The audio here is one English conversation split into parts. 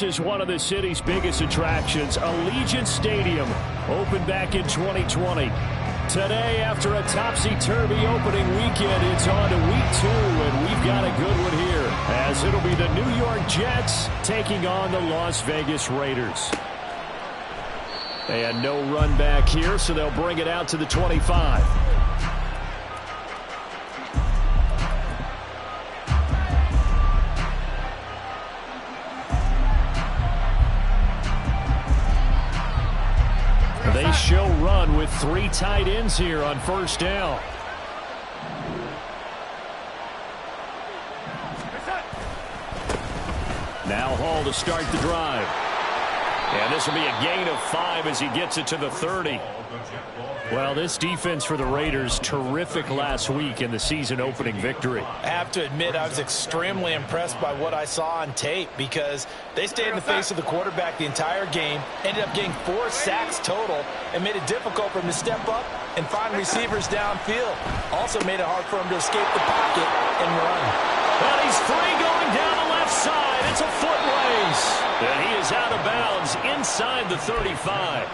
This is one of the city's biggest attractions. Allegiant Stadium opened back in 2020. Today, after a topsy-turvy opening weekend, it's on to week 2, and we've got a good one here, as it'll be the New York Jets taking on the Las Vegas Raiders. And no run back here, so they'll bring it out to the 25. They show run with 3 tight ends here on first down. Now Hall to start the drive. And this will be a gain of 5 as he gets it to the 30. Well, this defense for the Raiders, terrific last week in the season-opening victory. I have to admit, I was extremely impressed by what I saw on tape because they stayed in the face of the quarterback the entire game, ended up getting 4 sacks total, and made it difficult for him to step up and find receivers downfield. Also made it hard for him to escape the pocket and run. Well, he's free going down the left side. It's a foot race. And he is out of bounds inside the 35.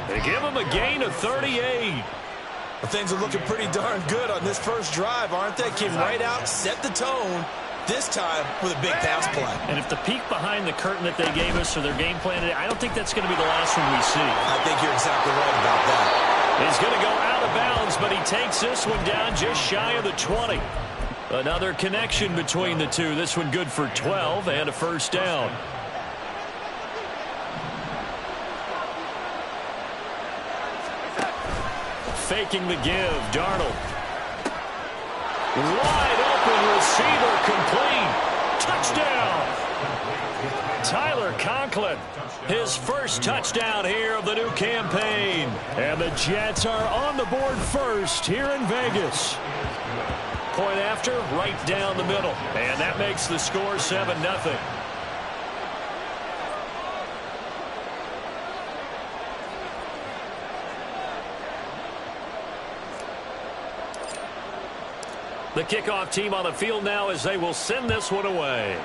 They give him a gain of 38. Well, things are looking pretty darn good on this first drive, aren't they? Came right out, set the tone, this time with a big pass play. And if the peek behind the curtain that they gave us or their game plan today, I don't think that's going to be the last one we see. I think you're exactly right about that. He's going to go out of bounds, but he takes this one down just shy of the 20. Another connection between the two. This one good for 12 and a first down. Faking the give, Darnold. Wide open receiver, complete. Touchdown. Tyler Conklin, his first touchdown here of the new campaign. And the Jets are on the board first here in Vegas. Point after, right down the middle. And that makes the score 7-0. The kickoff team on the field now as they will send this one away.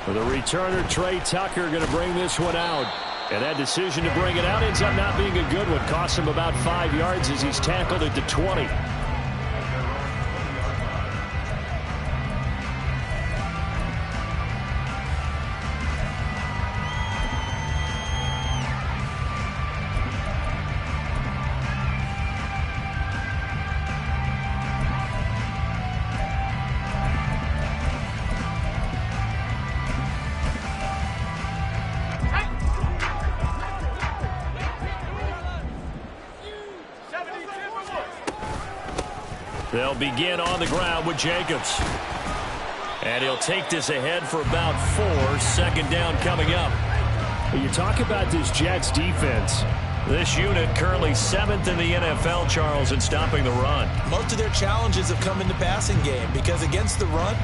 For the returner, Trey Tucker going to bring this one out. And that decision to bring it out ends up not being a good one. Costs him about 5 yards as he's tackled at the 20. They'll begin on the ground with Jacobs. And he'll take this ahead for about 4. Second down coming up. You talk about this Jets defense. This unit currently 7th in the NFL, Charles, in stopping the run. Most of their challenges have come in the passing game because against the run,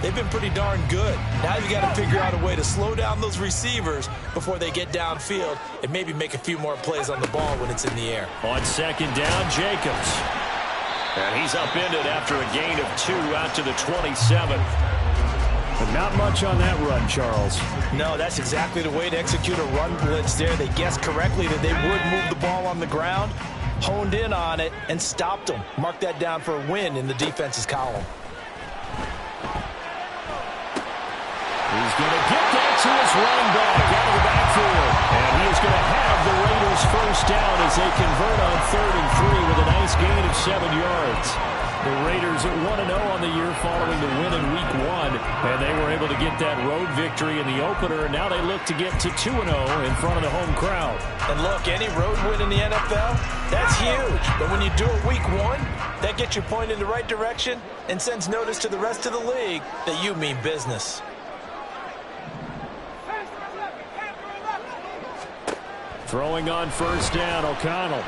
they've been pretty darn good. Now you've got to figure out a way to slow down those receivers before they get downfield and maybe make a few more plays on the ball when it's in the air. On second down, Jacobs. And he's upended after a gain of 2 out to the 27. But not much on that run, Charles. No, that's exactly the way to execute a run blitz there. They guessed correctly that they would move the ball on the ground, honed in on it, and stopped them. Mark that down for a win in the defense's column. He's going to get that to his running back out of the backfield. And he is going to have the Raiders first down as they convert on 3rd and 3 with a nice gain of 7 yards. The Raiders at 1-0 on the year following the win in Week 1. And they were able to get that road victory in the opener. And now they look to get to 2-0 in front of the home crowd. And look, any road win in the NFL, that's huge. But when you do it Week 1, that gets your point in the right direction and sends notice to the rest of the league that you mean business. Throwing on first down, O'Connell.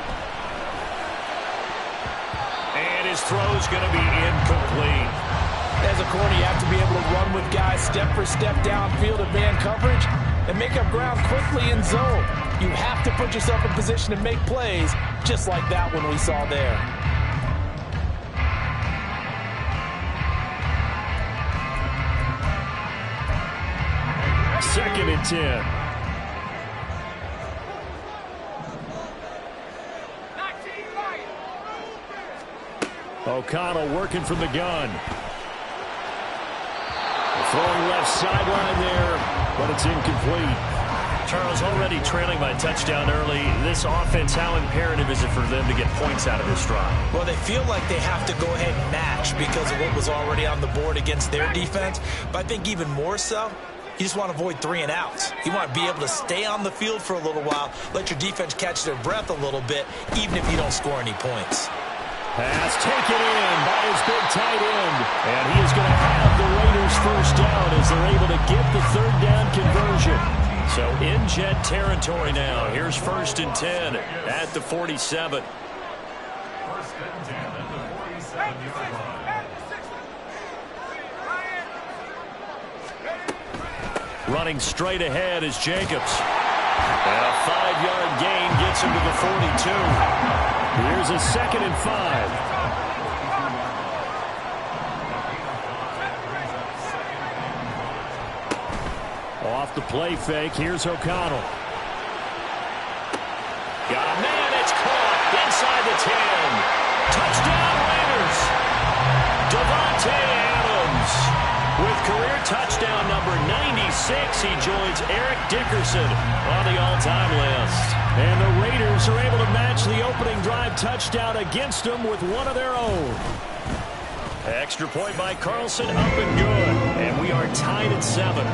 And his throw's going to be incomplete. As a corner, you have to be able to run with guys step for step downfield in man coverage and make up ground quickly in zone. You have to put yourself in position to make plays just like that one we saw there. 2nd and 10. O'Connell working from the gun. Throwing left sideline there, but it's incomplete. Charles, already trailing by touchdown early. This offense, how imperative is it for them to get points out of this drive? Well, they feel like they have to go ahead and match because of what was already on the board against their defense. But I think even more so, you just want to avoid 3 and outs. You want to be able to stay on the field for a little while, let your defense catch their breath a little bit, even if you don't score any points. Pass taken in by his big tight end. And he is going to have the Raiders first down as they're able to get the 3rd down conversion. So in Jet territory now. Here's 1st and 10 at the 47. Running straight ahead is Jacobs. And a 5-yard gain gets him to the 42. Here's a 2nd and 5. Off the play fake, here's O'Connell. Got a man, it's caught inside the 10. Touchdown Raiders. Devontae Adams with career touchdown number 96. He joins Eric Dickerson on the all-time list. And the Raiders are able to match the opening drive touchdown against them with one of their own. Extra point by Carlson, up and good. And we are tied at 7.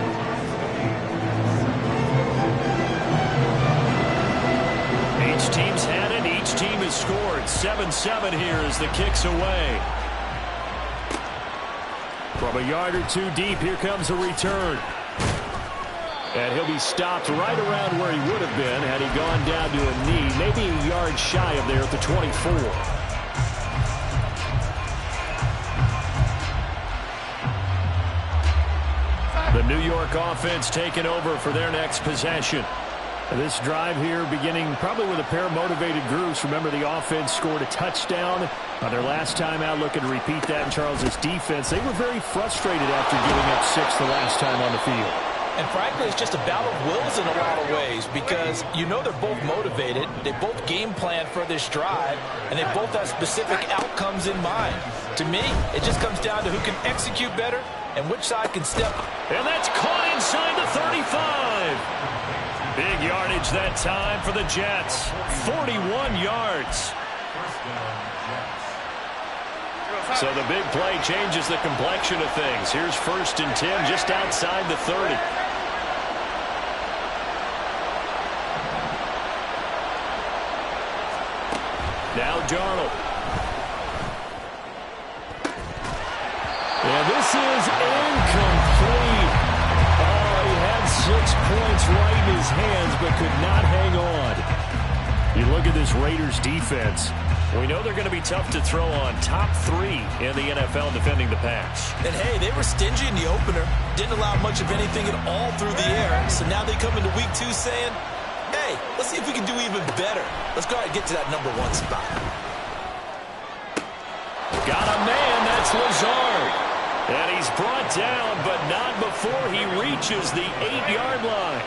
Each team's had it. Each team has scored. 7-7 here as the kick's away. From a yard or 2 deep, here comes a return. And he'll be stopped right around where he would have been had he gone down to a knee, maybe a yard shy of there at the 24. The New York offense taking over for their next possession. This drive here beginning probably with a pair of motivated groups. Remember, the offense scored a touchdown on their last time out, looking to repeat that in Charles's defense. They were very frustrated after giving up 6 the last time on the field. And frankly, it's just a battle of wills in a lot of ways because you know they're both motivated. They both game plan for this drive, and they both have specific outcomes in mind. To me, it just comes down to who can execute better and which side can step up. And that's caught inside the 35. Big yardage that time for the Jets. 41 yards. So the big play changes the complexion of things. Here's 1st and 10 just outside the 30. Now Darnold. And this is incomplete. Oh, he had 6 points right in his hands but could not hang on. You look at this Raiders defense. We know they're going to be tough to throw on. Top 3 in the NFL defending the pass. And, hey, they were stingy in the opener. Didn't allow much of anything at all through the air. So now they come into week 2 saying, hey, let's see if we can do even better. Let's go ahead and get to that number 1 spot. Got a man. That's Lazard. And he's brought down, but not before he reaches the 8-yard line.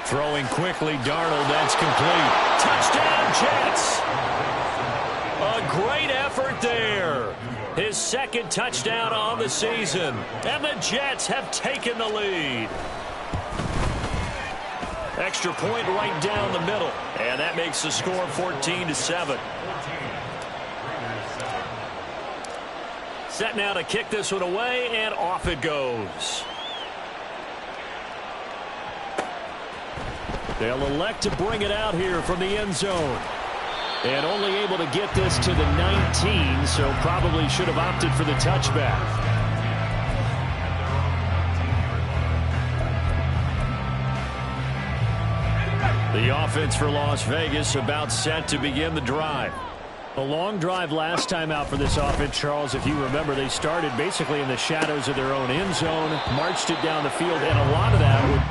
Throwing quickly, Darnold, that's complete. Touchdown, Jets. A great effort there. His 2nd touchdown on the season. And the Jets have taken the lead. Extra point right down the middle. And that makes the score 14-7. Set now to kick this one away, and off it goes. They'll elect to bring it out here from the end zone. And only able to get this to the 19, so probably should have opted for the touchback. The offense for Las Vegas about set to begin the drive. A long drive last time out for this offense, Charles. If you remember, they started basically in the shadows of their own end zone, marched it down the field, and a lot of that would...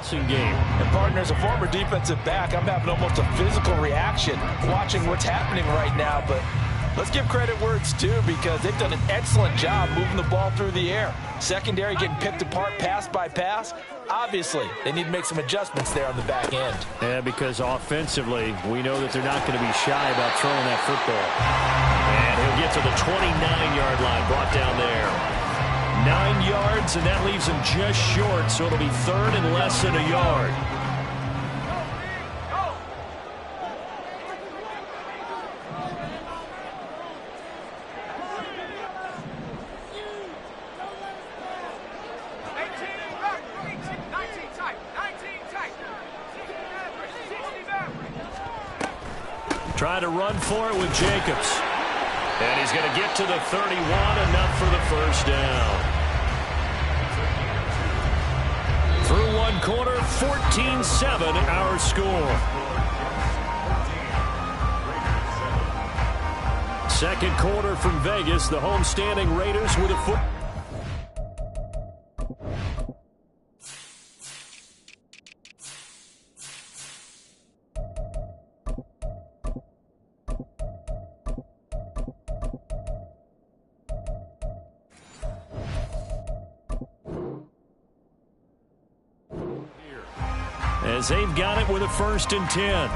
passing game. And partner, as a former defensive back, I'm having almost a physical reaction watching what's happening right now. But let's give credit where it's due, because they've done an excellent job moving the ball through the air. Secondary getting picked apart pass by pass. Obviously, they need to make some adjustments there on the back end. Yeah, because offensively, we know that they're not going to be shy about throwing that football. And he'll get to the 29-yard line, brought down there. 9 yards, and that leaves him just short, so it'll be third and less than a yard. Trying to run for it with Jacobs. And he's going to get to the 31, enough for the first down. Through one quarter, 14-7 our score. Second quarter from Vegas, the homestanding Raiders with a foot. As they've got it with a 1st and 10.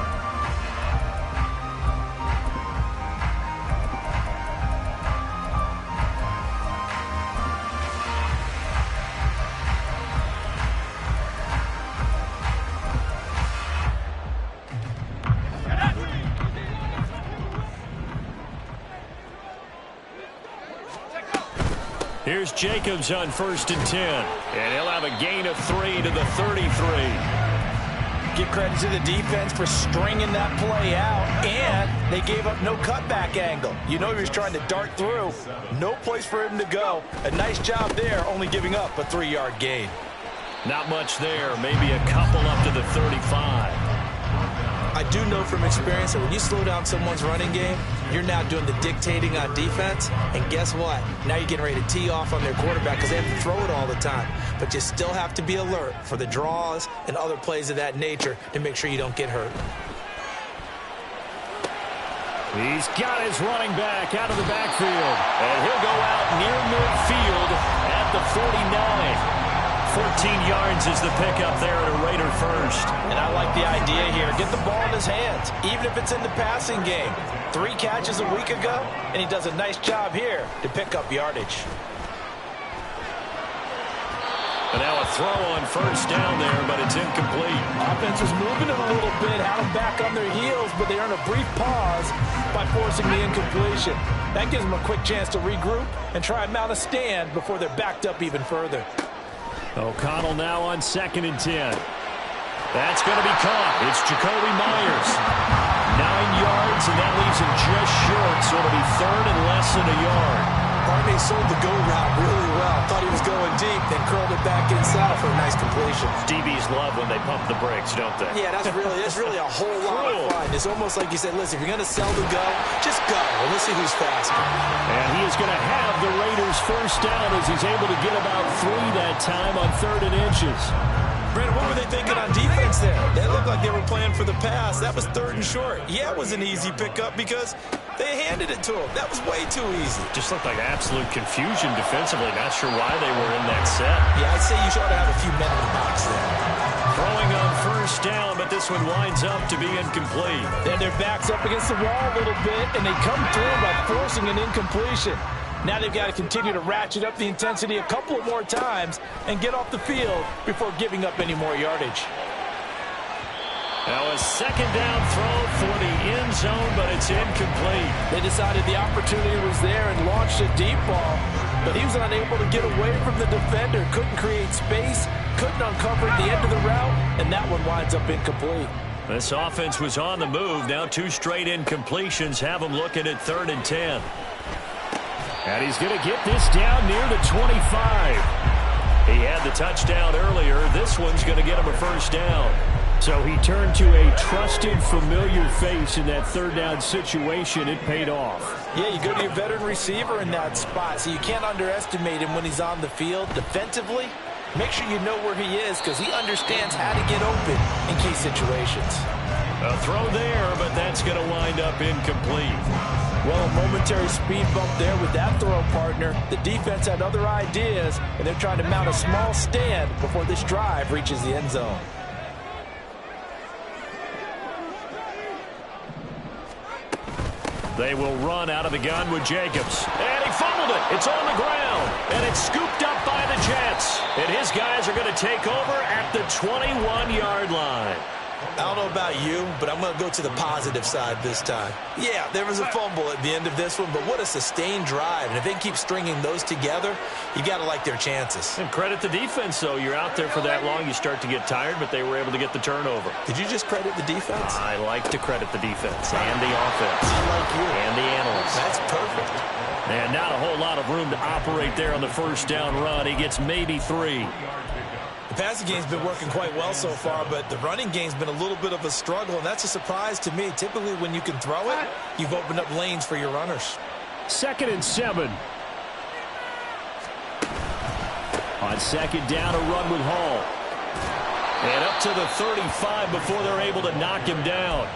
Here's Jacobs on 1st and 10. And he'll have a gain of 3 to the 33. Give credit to the defense for stringing that play out, and they gave up no cutback angle. You know he was trying to dart through. No place for him to go. A nice job there, only giving up a 3-yard gain. Not much there, maybe a couple up to the 35. I do know from experience that when you slow down someone's running game, you're now doing the dictating on defense, and guess what? Now you're getting ready to tee off on their quarterback because they have to throw it all the time. But you still have to be alert for the draws and other plays of that nature to make sure you don't get hurt. He's got his running back out of the backfield, and he'll go out near midfield at the 49. 14 yards is the pickup there at a Raider first. And I like the idea here. Get the ball in his hands, even if it's in the passing game. 3 catches a week ago, and he does a nice job here to pick up yardage. And now a throw on 1st down there, but it's incomplete. Offense was moving it a little bit, had them back on their heels, but they earn a brief pause by forcing the incompletion. That gives them a quick chance to regroup and try and mount a stand before they're backed up even further. O'Connell now on 2nd and 10. That's going to be caught. It's Jacoby Myers. 9 yards, and that leaves him just short, so it'll be third and less than a yard. Army sold the go route really well. Thought he was going deep, then curled it back inside for a nice completion. DBs love when they pump the brakes, don't they? Yeah, that's really a whole lot of fun. It's almost like you said, listen, if you're going to sell the go, just go, and let's see who's faster. And he is going to have the Raiders first down as he's able to get about 3 that time on 3rd and inches. Brandon, what were they thinking on defense there? They looked like they were playing for the pass. That was 3rd and short. Yeah, it was an easy pickup because they handed it to him. That was way too easy. Just looked like absolute confusion defensively. Not sure why they were in that set. Yeah, I'd say you should have a few men in the box there. Throwing on 1st down, but this one winds up to be incomplete. Then their back's up against the wall a little bit, and they come through by forcing an incompletion. Now they've got to continue to ratchet up the intensity a couple of more times and get off the field before giving up any more yardage. Now a 2nd down throw for the end zone, but it's incomplete. They decided the opportunity was there and launched a deep ball, but he was unable to get away from the defender, couldn't create space, couldn't uncover the end of the route, and that one winds up incomplete. This offense was on the move. Now 2 straight incompletions have them looking at 3rd and 10. And he's going to get this down near the 25. He had the touchdown earlier. This one's going to get him a first down. So he turned to a trusted, familiar face in that 3rd down situation. It paid off. Yeah, you go to your veteran receiver in that spot, so you can't underestimate him when he's on the field. Defensively, make sure you know where he is because he understands how to get open in key situations. A throw there, but that's going to wind up incomplete. Well, a momentary speed bump there with that throw, partner. The defense had other ideas, and they're trying to mount a small stand before this drive reaches the end zone. They will run out of the gun with Jacobs. And he fumbled it. It's on the ground. And it's scooped up by the Jets. And his guys are going to take over at the 21-yard line. I don't know about you, but I'm going to go to the positive side this time. Yeah, there was a fumble at the end of this one, but what a sustained drive. And if they keep stringing those together, you got to like their chances. And credit the defense, though. You're out there for that long, you start to get tired, but they were able to get the turnover. Did you just credit the defense? I like to credit the defense and the offense. I like you. And the analysts. That's perfect. And not a whole lot of room to operate there on the first down run. He gets maybe 3. The passing game's been working quite well so far, but the running game's been a little bit of a struggle, and that's a surprise to me. Typically, when you can throw it, you've opened up lanes for your runners. 2nd and 7. On 2nd down, a run with Hall. And up to the 35 before they're able to knock him down.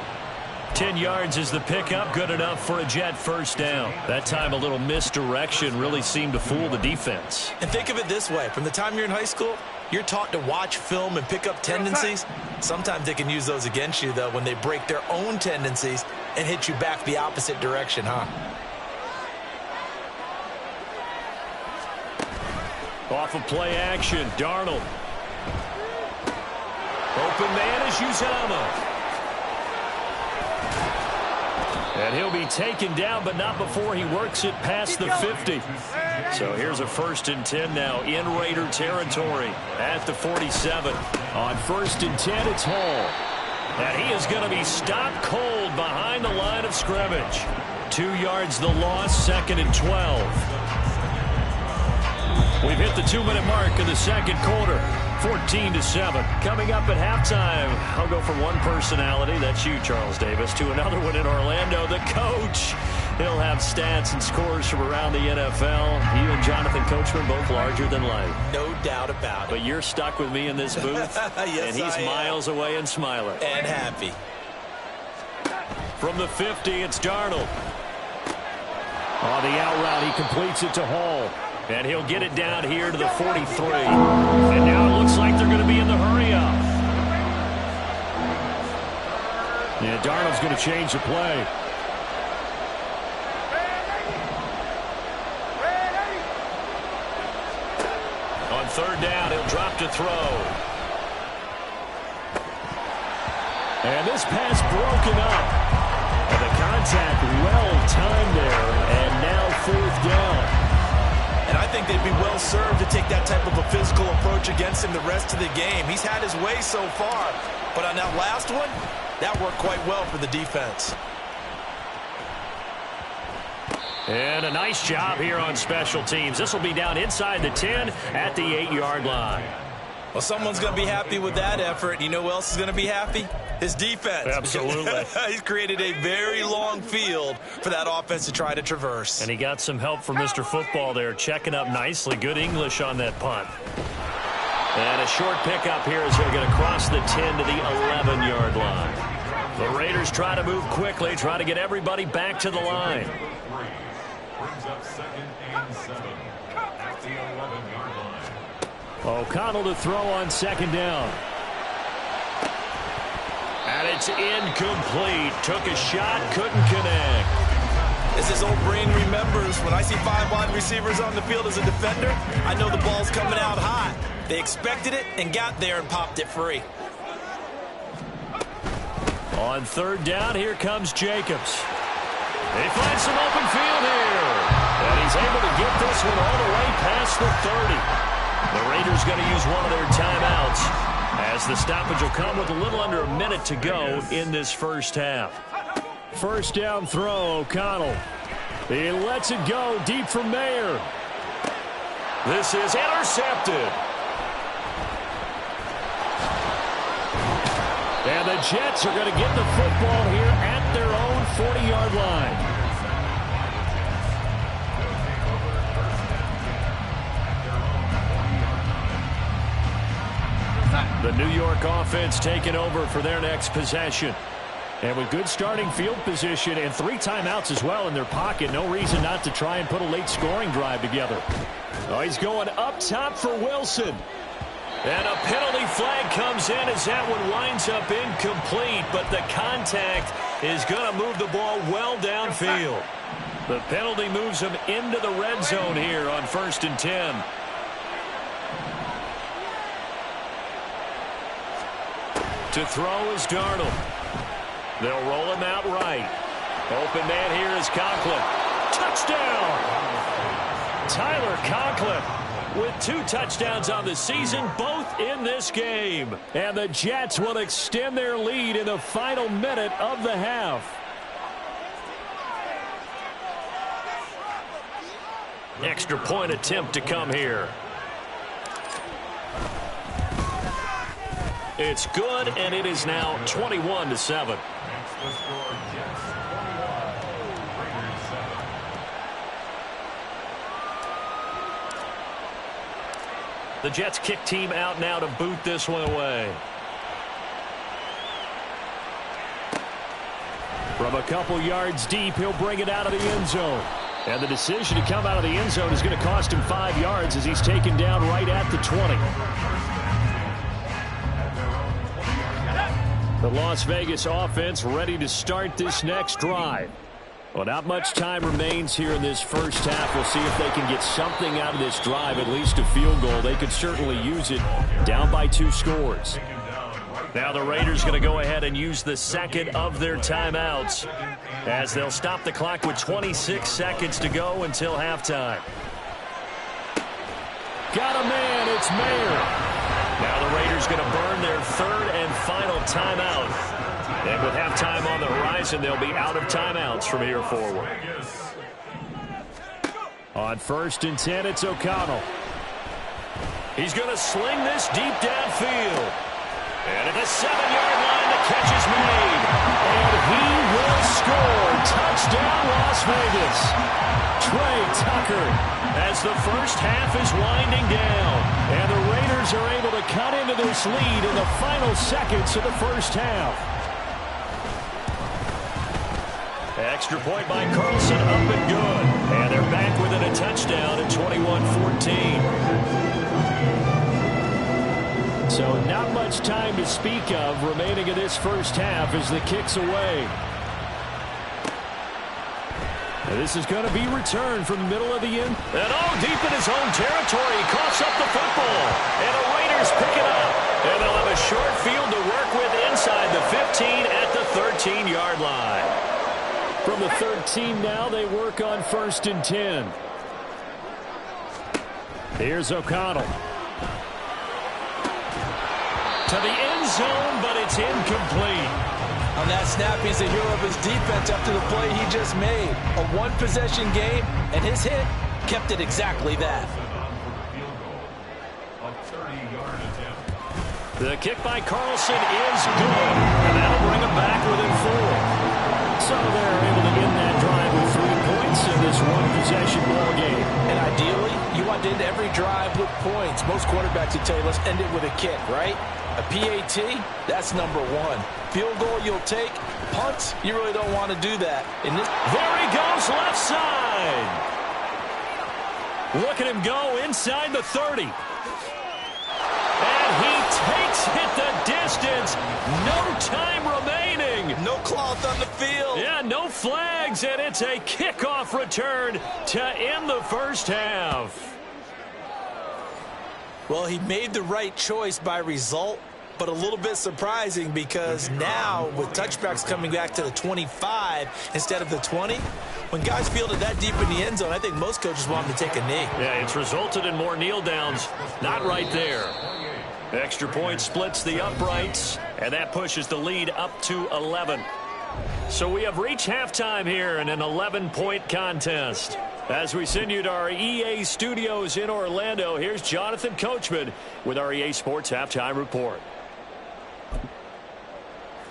10 yards is the pickup, good enough for a Jet first down. That time a little misdirection really seemed to fool the defense. And think of it this way. From the time you're in high school, you're taught to watch film and pick up tendencies. Sometimes they can use those against you, though, when they break their own tendencies and hit you back the opposite direction, huh? Off of play action, Darnold. Open man is Uzama. And he'll be taken down, but not before he works it past the 50. So here's a 1st and 10 now in Raider territory at the 47. On 1st and 10, it's Hall. And he is going to be stopped cold behind the line of scrimmage. 2 yards the loss, 2nd and 12. We've hit the 2-minute mark in the second quarter. 14-7. Coming up at halftime, I'll go from one personality, that's you, Charles Davis, to another one in Orlando, the coach. He'll have stats and scores from around the NFL. You and Jonathan Coachman both larger than life. No doubt about it. But you're stuck with me in this booth, yes, and he's miles away and smiling. And happy. From the 50, it's Darnold. On the out route, he completes it to Hall. And he'll get it down here to the 43. And now it looks like they're going to be in the hurry-up. Yeah, Darnold's going to change the play. On 3rd down, he'll drop to throw. And this pass broken up. And the contact well-timed there. And now 4th down. And I think they'd be well served to take that type of a physical approach against him the rest of the game. He's had his way so far, but on that last one, that worked quite well for the defense. And a nice job here on special teams. This will be down inside the 10 at the 8-yard line. Well, someone's going to be happy with that effort. You know who else is going to be happy? His defense. Absolutely. He's created a very long field for that offense to try to traverse. And he got some help from Mr. Football there, checking up nicely. Good English on that punt. And a short pickup here as they're going to cross the 10 to the 11-yard line. The Raiders try to move quickly, try to get everybody back to the line. Brings up 2nd and 7 at the 11-yard line. O'Connell to throw on 2nd down. And it's incomplete. Took a shot, couldn't connect. As his old brain remembers, when I see 5 wide receivers on the field as a defender, I know the ball's coming out hot. They expected it and got there and popped it free. On 3rd down, here comes Jacobs. They find some open field here. And he's able to get this one all the way past the 30. The Raiders going to use one of their timeouts as the stoppage will come with a little under a minute to go in this first half. 1st down throw, O'Connell. He lets it go deep for Mayer. This is intercepted. And the Jets are going to get the football here at their own 40-yard line. The New York offense taking over for their next possession. And with good starting field position and 3 timeouts as well in their pocket, no reason not to try and put a late scoring drive together. Oh, he's going up top for Wilson. And a penalty flag comes in as that one winds up incomplete, but the contact is going to move the ball well downfield. The penalty moves him into the red zone here on 1st and 10. To throw is Darnold. They'll roll him out right. Open man here is Conklin. Touchdown! Tyler Conklin with 2 touchdowns on the season, both in this game. And the Jets will extend their lead in the final minute of the half. Extra point attempt to come here. It's good, and it is now 21-7. The Jets kick team out now to boot this one away. From a couple yards deep, he'll bring it out of the end zone. And the decision to come out of the end zone is going to cost him 5 yards as he's taken down right at the 20. The Las Vegas offense ready to start this next drive. Well, not much time remains here in this first half. We'll see if they can get something out of this drive, at least a field goal. They could certainly use it, down by 2 scores. Now the Raiders going to go ahead and use the second of their timeouts as they'll stop the clock with 26 seconds to go until halftime. Got a man, it's Mayer. Now the Raiders going to burn their 3rd and final timeout. And with halftime on the horizon, they'll be out of timeouts from here forward. On 1st and 10, it's O'Connell. He's going to sling this deep downfield. And at the 7-yard line, the catch is made. And he will score. Touchdown, Las Vegas. Trey Tucker as the first half is winding down. And the Raiders are able to cut into this lead in the final seconds of the first half. Extra point by Carlson, up and good. And they're back within a touchdown at 21-14. So not much time to speak of remaining in this first half as the kick's away. And this is going to be returned from the middle of the end. And deep in his own territory, he coughs up the football. And the Raiders pick it up. And they'll have a short field to work with inside the 15 at the 13-yard line. From the 13 now, they work on 1st and 10. Here's O'Connell. To the end zone, but it's incomplete. On that snap, he's the hero of his defense after the play he just made. A 1-possession game, and his hit kept it exactly that. The kick by Carlson is good, and that'll bring him back within 4. So they're able to end that drive with 3 points in this 1-possession ball game. And ideally, you want to end every drive with points. Most quarterbacks would tell you, let's end it with a kick, right? A PAT, that's number 1. Field goal you'll take. Punts, you really don't want to do that. There he goes, left side. Look at him go inside the 30. And he takes it the distance. No time remaining. No cloth on the field. Yeah, no flags, and it's a kickoff return to end the first half. Well, he made the right choice by result, but a little bit surprising because now with touchbacks coming back to the 25 instead of the 20, when guys fielded that deep in the end zone, I think most coaches want them to take a knee. Yeah, it's resulted in more kneel downs. Not right there. Extra point splits the uprights, and that pushes the lead up to 11. So we have reached halftime here in an 11-point contest. As we send you to our EA studios in Orlando, here's Jonathan Coachman with our EA Sports Halftime Report.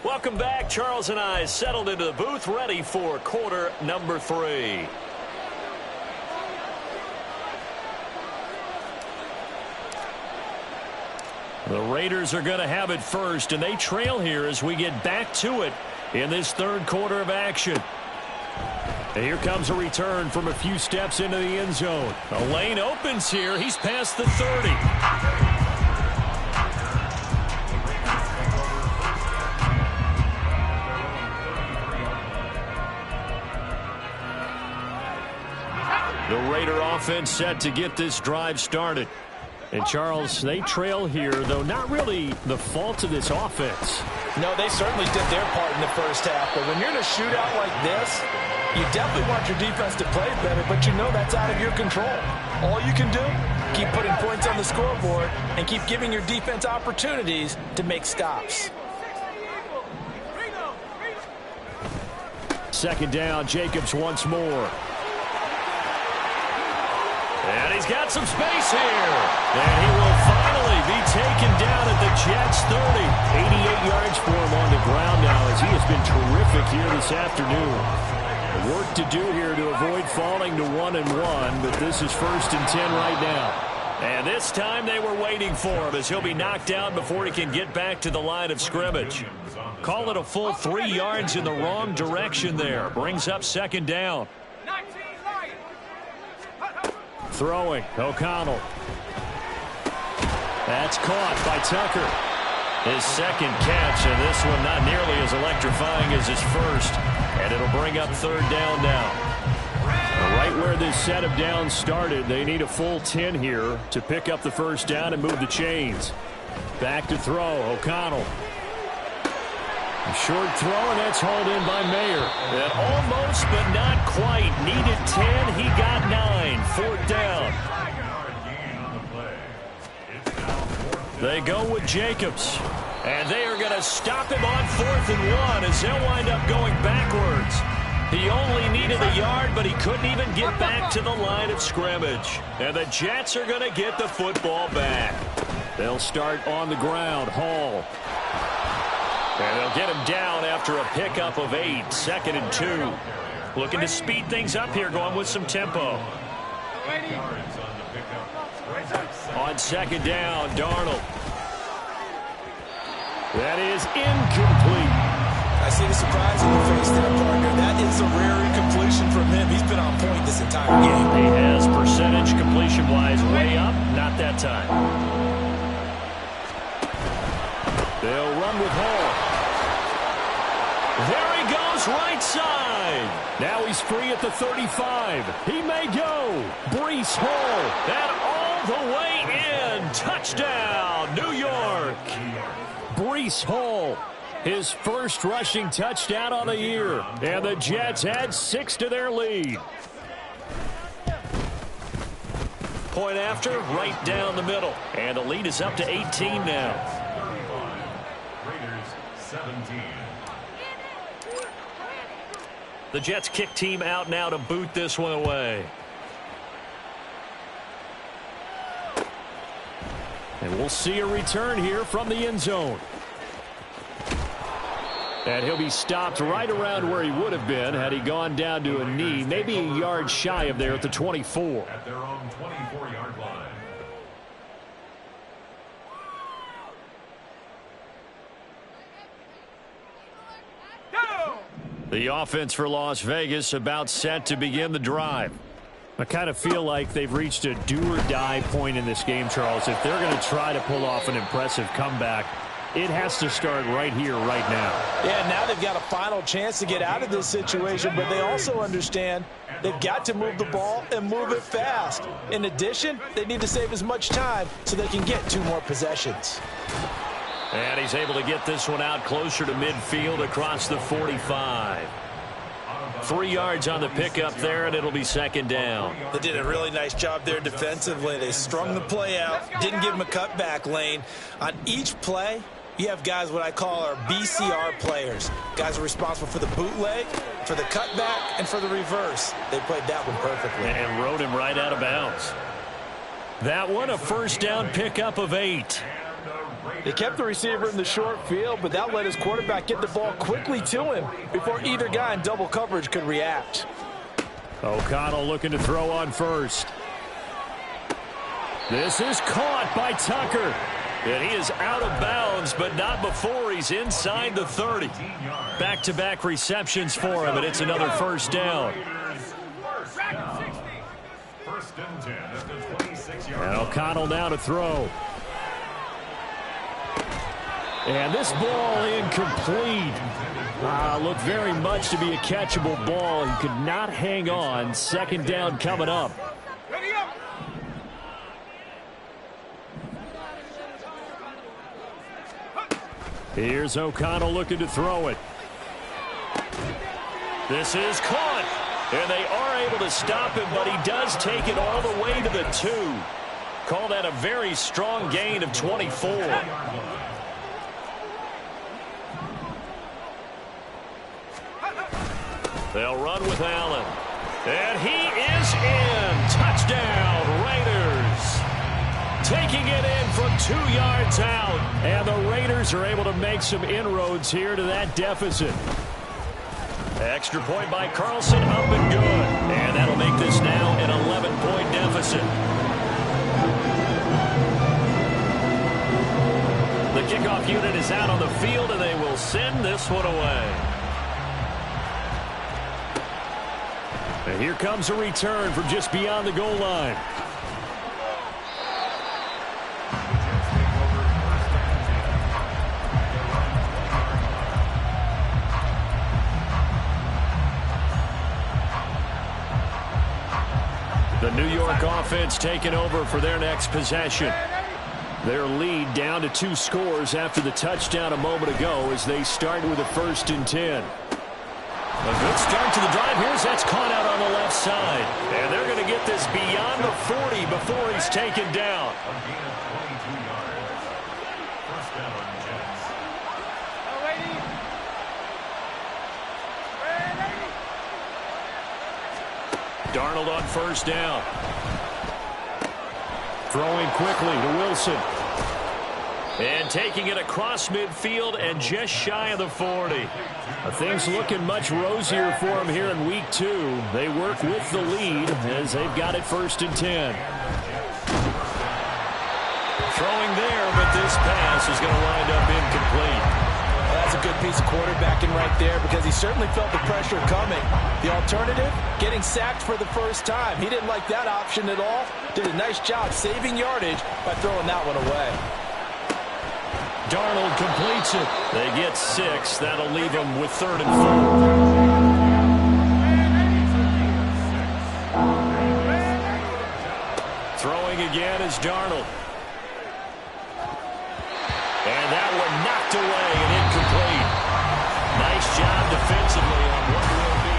Welcome back. Charles and I settled into the booth, ready for quarter number 3. The Raiders are going to have it first, and they trail here as we get back to it in this third quarter of action. And here comes a return from a few steps into the end zone. A lane opens here. He's past the 30. The Raider offense set to get this drive started. And, Charles, they trail here, though not really the fault of this offense. No, they certainly did their part in the first half. But when you're in a shootout like this, you definitely want your defense to play better, but you know that's out of your control. All you can do, keep putting points on the scoreboard and keep giving your defense opportunities to make stops. Second down, Jacobs once more. And he's got some space here. And he will finally be taken down at the Jets' 30. 88 yards for him on the ground now as he has been terrific here this afternoon. Work to do here to avoid falling to 1-1, but this is 1st and 10 right now. And this time they were waiting for him as he'll be knocked down before he can get back to the line of scrimmage. Call it a full 3 yards in the wrong direction there. Brings up second down. Throwing, O'Connell. That's caught by Tucker. His second catch, and this one not nearly as electrifying as his first. And it'll bring up third down now. Right where this set of downs started, they need a full 10 here to pick up the first down and move the chains. Back to throw, O'Connell. A short throw, and that's hauled in by Mayer. And almost, but not quite. Needed 10, he got 9. Fourth down. They go with Jacobs. And they are going to stop him on 4th and 1 as they'll wind up going backwards. He only needed a yard, but he couldn't even get back to the line of scrimmage. And the Jets are going to get the football back. They'll start on the ground. Hall. And they'll get him down after a pickup of 8. 2nd and 2. Looking to speed things up here, going with some tempo. On second down, Darnold. That is incomplete. I see the surprise in your face there, partner. That is a rare incompletion from him. He's been on point this entire game. He has percentage completion-wise way up. Not that time. They'll run with Hall. There he goes, right side. Now he's free at the 35. He may go. Breece Hall. And all the way in. Touchdown, New York. Breece Hall. His first rushing touchdown on the year. And the Jets add 6 to their lead. Point after, right down the middle. And the lead is up to 18 now. Raiders 17. The Jets kick team out now to boot this one away. And we'll see a return here from the end zone. And he'll be stopped right around where he would have been had he gone down to a knee, maybe a yard shy of there at the 24. At their own 24-yard line. The offense for Las Vegas about set to begin the drive. I kind of feel like they've reached a do-or-die point in this game, Charles. If they're going to try to pull off an impressive comeback, it has to start right here, right now. Yeah, now they've got a final chance to get out of this situation, but they also understand they've got to move the ball and move it fast. In addition, they need to save as much time so they can get 2 more possessions. And he's able to get this one out closer to midfield across the 45. 3 yards on the pickup there, and it'll be second down. They did a really nice job there defensively. They strung the play out, didn't give him a cutback lane. On each play, you have guys what I call our BCR players. Guys are responsible for the bootleg, for the cutback, and for the reverse. They played that one perfectly. And rode him right out of bounds. That one, a first down pickup of 8. They kept the receiver in the short field, but that let his quarterback get the ball quickly to him before either guy in double coverage could react. O'Connell looking to throw on first. This is caught by Tucker. And he is out of bounds, but not before he's inside the 30. Back-to-back receptions for him, and it's another first down. First and 10 at the 26-yard line. And O'Connell now to throw. And this ball incomplete. Looked very much to be a catchable ball. He could not hang on. Second down coming up. Here's O'Connell looking to throw it. This is caught. And they are able to stop him, but he does take it all the way to the 2. Call that a very strong gain of 24. They'll run with Allen. And he is in. Touchdown, Raiders. Taking it in from 2 yards out. And the Raiders are able to make some inroads here to that deficit. Extra point by Carlson, up and good. And that'll make this now an 11-point deficit. The kickoff unit is out on the field, and they will send this one away. And here comes a return from just beyond the goal line. The New York offense taking over for their next possession. Their lead down to 2 scores after the touchdown a moment ago as they start with a 1st and 10. A good start to the drive. Here's that's caught out on the left side. And they're going to get this beyond the 40 before he's taken down. A gain of 22 yards. First down, Jets. Darnold on first down. Throwing quickly to Wilson. And taking it across midfield and just shy of the 40. Things looking much rosier for him here in week 2. They work with the lead as they've got it 1st and 10. Throwing there, but this pass is going to wind up incomplete. That's a good piece of quarterbacking right there because he certainly felt the pressure coming. The alternative, getting sacked for the first time. He didn't like that option at all. Did a nice job saving yardage by throwing that one away. Darnold completes it. They get 6. That'll leave them with 3rd and 4. Throwing again is Darnold. And that one knocked away and incomplete. Nice job defensively on what will be.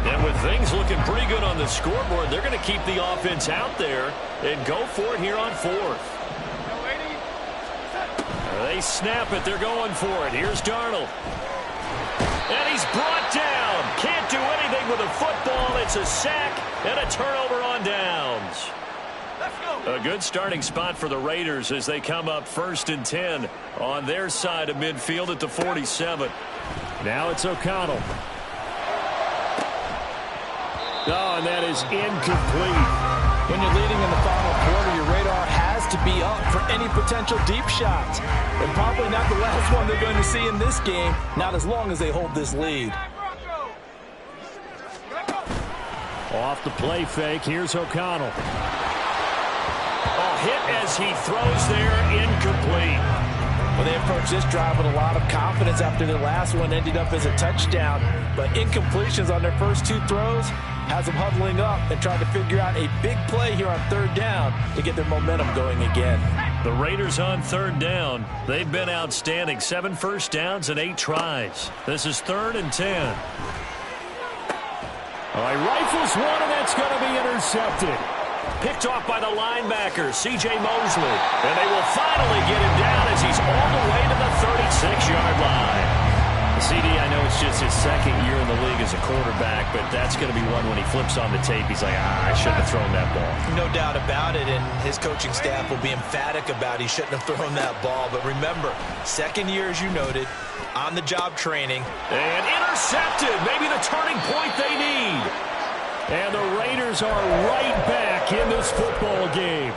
And with things looking pretty good on the scoreboard, they're going to keep the offense out there and go for it here on 4th. They snap it. They're going for it. Here's Darnold. And he's brought down. Can't do anything with a football. It's a sack and a turnover on downs. A good starting spot for the Raiders as they come up 1st and 10 on their side of midfield at the 47. Now it's O'Connell. Oh, and that is incomplete. When you're leading in the final quarter, your radar has to be up for any potential deep shots. And probably not the last one they're going to see in this game, not as long as they hold this lead. Off the play fake, here's O'Connell. Oh, hit as he throws there, incomplete. Well, they approached this drive with a lot of confidence after the last one ended up as a touchdown. But incompletions on their first 2 throws has them huddling up and trying to figure out a big play here on 3rd down to get their momentum going again. The Raiders on 3rd down. They've been outstanding. 7 first downs and 8 tries. This is 3rd and 10. All right, rifles one, and that's going to be intercepted. Picked off by the linebacker, C.J. Mosley. And they will finally get him down as he's all the way to the 36-yard line. CD, I know it's just his second year in the league as a quarterback, but that's going to be one when he flips on the tape. He's like, I shouldn't have thrown that ball. No doubt about it, and his coaching staff will be emphatic about he shouldn't have thrown that ball. But remember, second year, as you noted, on-the-job training. And intercepted, maybe the turning point they need. And the Raiders are right back in this football game.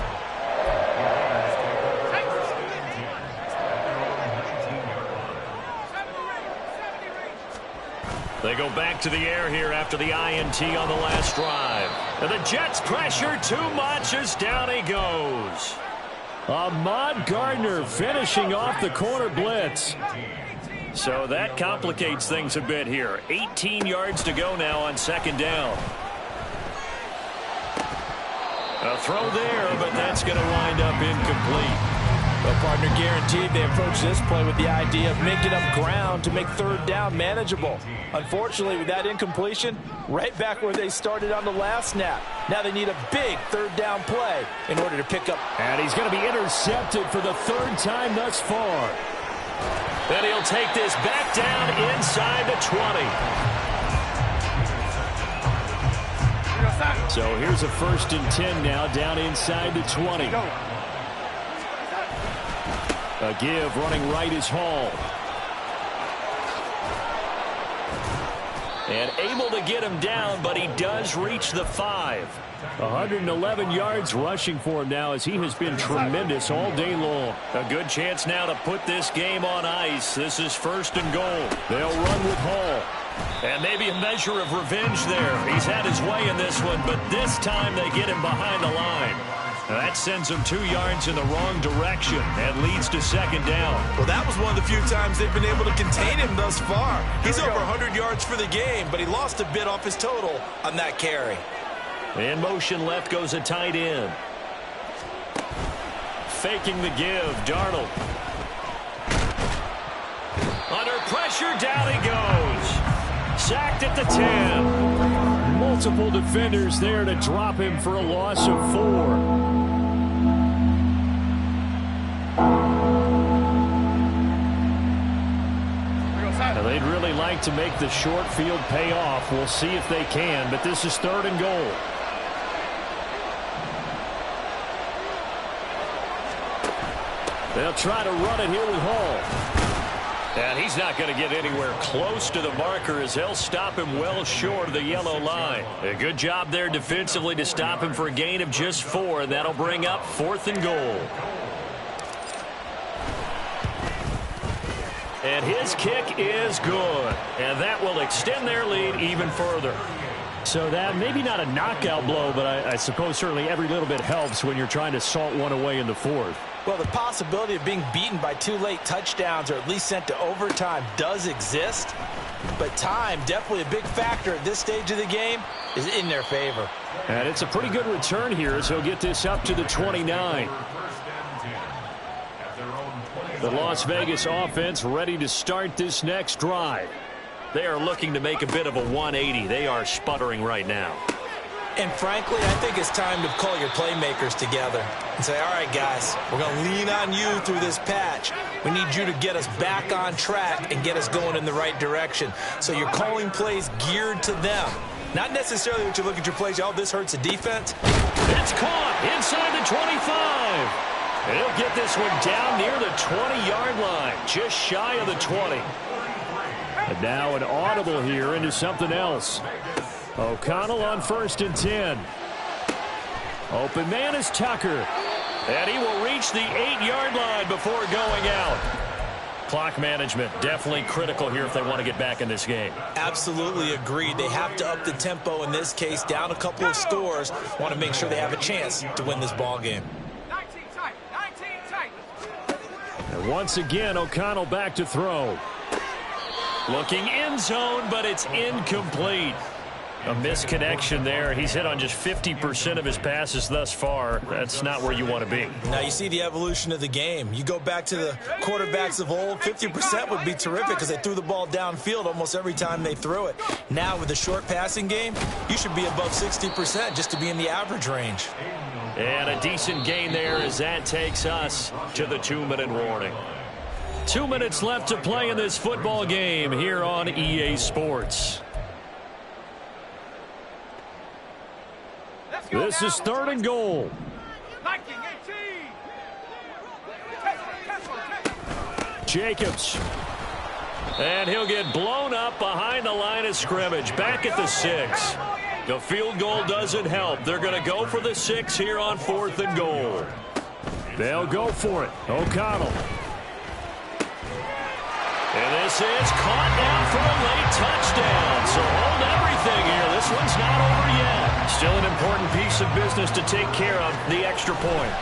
They go back to the air here after the INT on the last drive. And the Jets pressure too much as down he goes. Ahmad Gardner finishing off the corner blitz. So that complicates things a bit here. 18 yards to go now on second down. A throw there, but that's going to wind up incomplete. Well, partner, guaranteed they approach this play with the idea of making up ground to make third down manageable. Unfortunately, with that incompletion, right back where they started on the last snap. Now they need a big third down play in order to pick up. And he's going to be intercepted for the third time thus far. Then he'll take this back down inside the 20. So here's a 1st and 10 now down inside the 20. A give running right is Hall. And able to get him down, but he does reach the 5. 111 yards rushing for him now as he has been tremendous all day long. A good chance now to put this game on ice. This is 1st and goal. They'll run with Hall. And maybe a measure of revenge there. He's had his way in this one, but this time they get him behind the line. Now that sends him 2 yards in the wrong direction and leads to second down. Well, that was one of the few times they've been able to contain him thus far. He's over 100 yards for the game, but he lost a bit off his total on that carry. In motion left goes a tight end. Faking the give, Darnold. Under pressure, down he goes. Sacked at the 10. Multiple defenders there to drop him for a loss of 4. Now they'd really like to make the short field pay off. We'll see if they can, but this is 3rd and goal. They'll try to run it here with Hall. And he's not going to get anywhere close to the marker as they'll stop him well short of the yellow line. A good job there defensively to stop him for a gain of just 4, and that'll bring up 4th and goal. And his kick is good. And that will extend their lead even further. So that maybe not a knockout blow, but I suppose certainly every little bit helps when you're trying to salt one away in the 4th. Well, the possibility of being beaten by 2 late touchdowns or at least sent to overtime does exist. But time, definitely a big factor at this stage of the game, is in their favor. And it's a pretty good return here, so he'll get this up to the 29. The Las Vegas offense ready to start this next drive. They are looking to make a bit of a 180. They are sputtering right now. And frankly, I think it's time to call your playmakers together and say, all right, guys, we're going to lean on you through this patch. We need you to get us back on track and get us going in the right direction. So you're calling plays geared to them. Not necessarily what you look at your plays, oh, this hurts the defense. It's caught inside the 25. And he'll get this one down near the 20-yard line, just shy of the 20. And now an audible here into something else. O'Connell on 1st and 10. Open man is Tucker. And he will reach the 8-yard line before going out. Clock management definitely critical here if they want to get back in this game. Absolutely agreed. They have to up the tempo in this case, down a couple of scores. Want to make sure they have a chance to win this ball game. 19 tight. And once again, O'Connell back to throw. Looking end zone, but it's incomplete. A misconnection there. He's hit on just 50% of his passes thus far. That's not where you want to be. Now you see the evolution of the game. You go back to the quarterbacks of old, 50% would be terrific because they threw the ball downfield almost every time they threw it. Now with the short passing game, you should be above 60% just to be in the average range. And a decent gain there as that takes us to the 2-minute warning. 2 minutes left to play in this football game here on EA Sports. This is 3rd and goal. Jacobs. And he'll get blown up behind the line of scrimmage. Back at the 6. The field goal doesn't help. They're going to go for the 6 here on 4th and goal. They'll go for it. O'Connell. And this is caught now for a late touchdown. So hold everything here. This one's not over yet. Still an important piece of business to take care of, the extra point.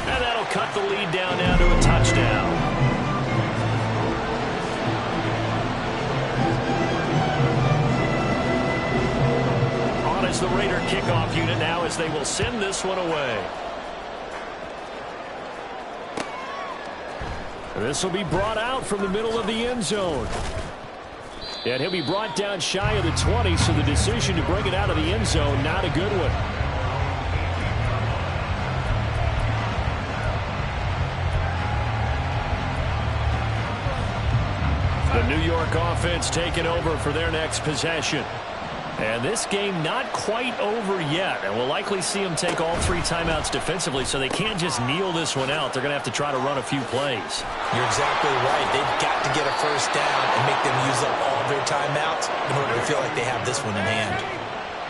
And that'll cut the lead down now to a touchdown. On as the Raider kickoff unit now as they will send this one away. This will be brought out from the middle of the end zone. And he'll be brought down shy of the 20, so the decision to bring it out of the end zone, not a good one. The New York offense taking over for their next possession. And this game not quite over yet. And we'll likely see them take all 3 timeouts defensively, so they can't just kneel this one out. They're going to have to try to run a few plays. You're exactly right. They've got to get a first down and make them use up all their timeouts in order to feel like they have this one in hand.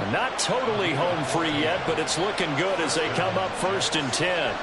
And not totally home free yet, but it's looking good as they come up 1st and 10.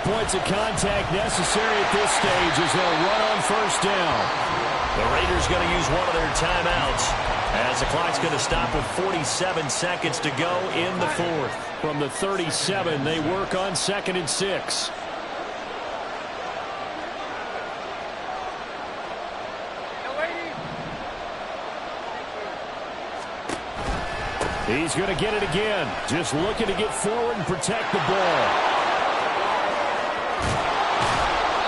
Points of contact necessary at this stage as they'll run on 1st down. The Raiders going to use one of their timeouts as the clock's going to stop with 47 seconds to go in the 4th. From the 37, they work on 2nd and 6. He's going to get it again. Just looking to get forward and protect the ball.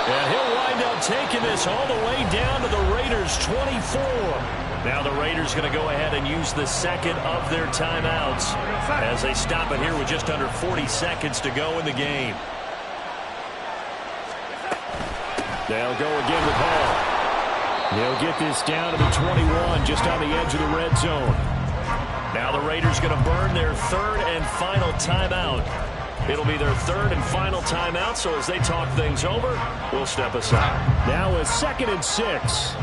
And he'll wind up taking this all the way down to the Raiders' 24. Now the Raiders going to go ahead and use the 2nd of their timeouts as they stop it here with just under 40 seconds to go in the game. They'll go again with Hall. They'll get this down to the 21, just on the edge of the red zone. Now the Raiders going to burn their 3rd and final timeout. It'll be their 3rd and final timeout, so as they talk things over, we'll step aside. Now a 2nd and 6.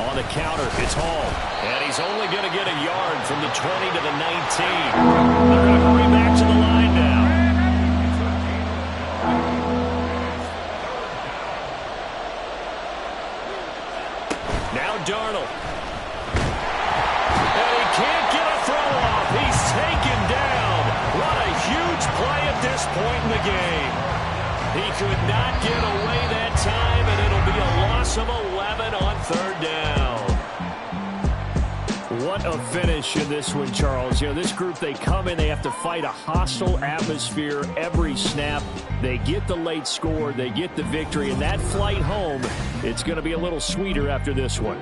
On the counter, it's Hall. And he's only going to get a yard from the 20 to the 19. They're going to hurry back to the line now. Now Darnold. And he can't get a throw off. He's taken down. What a huge play at this point in the game. He could not get away that time, and it'll be a loss of 11 on 3rd down. What a finish in this one, Charles. You know, this group, they come in, they have to fight a hostile atmosphere every snap. They get the late score, they get the victory, and that flight home, it's going to be a little sweeter after this one.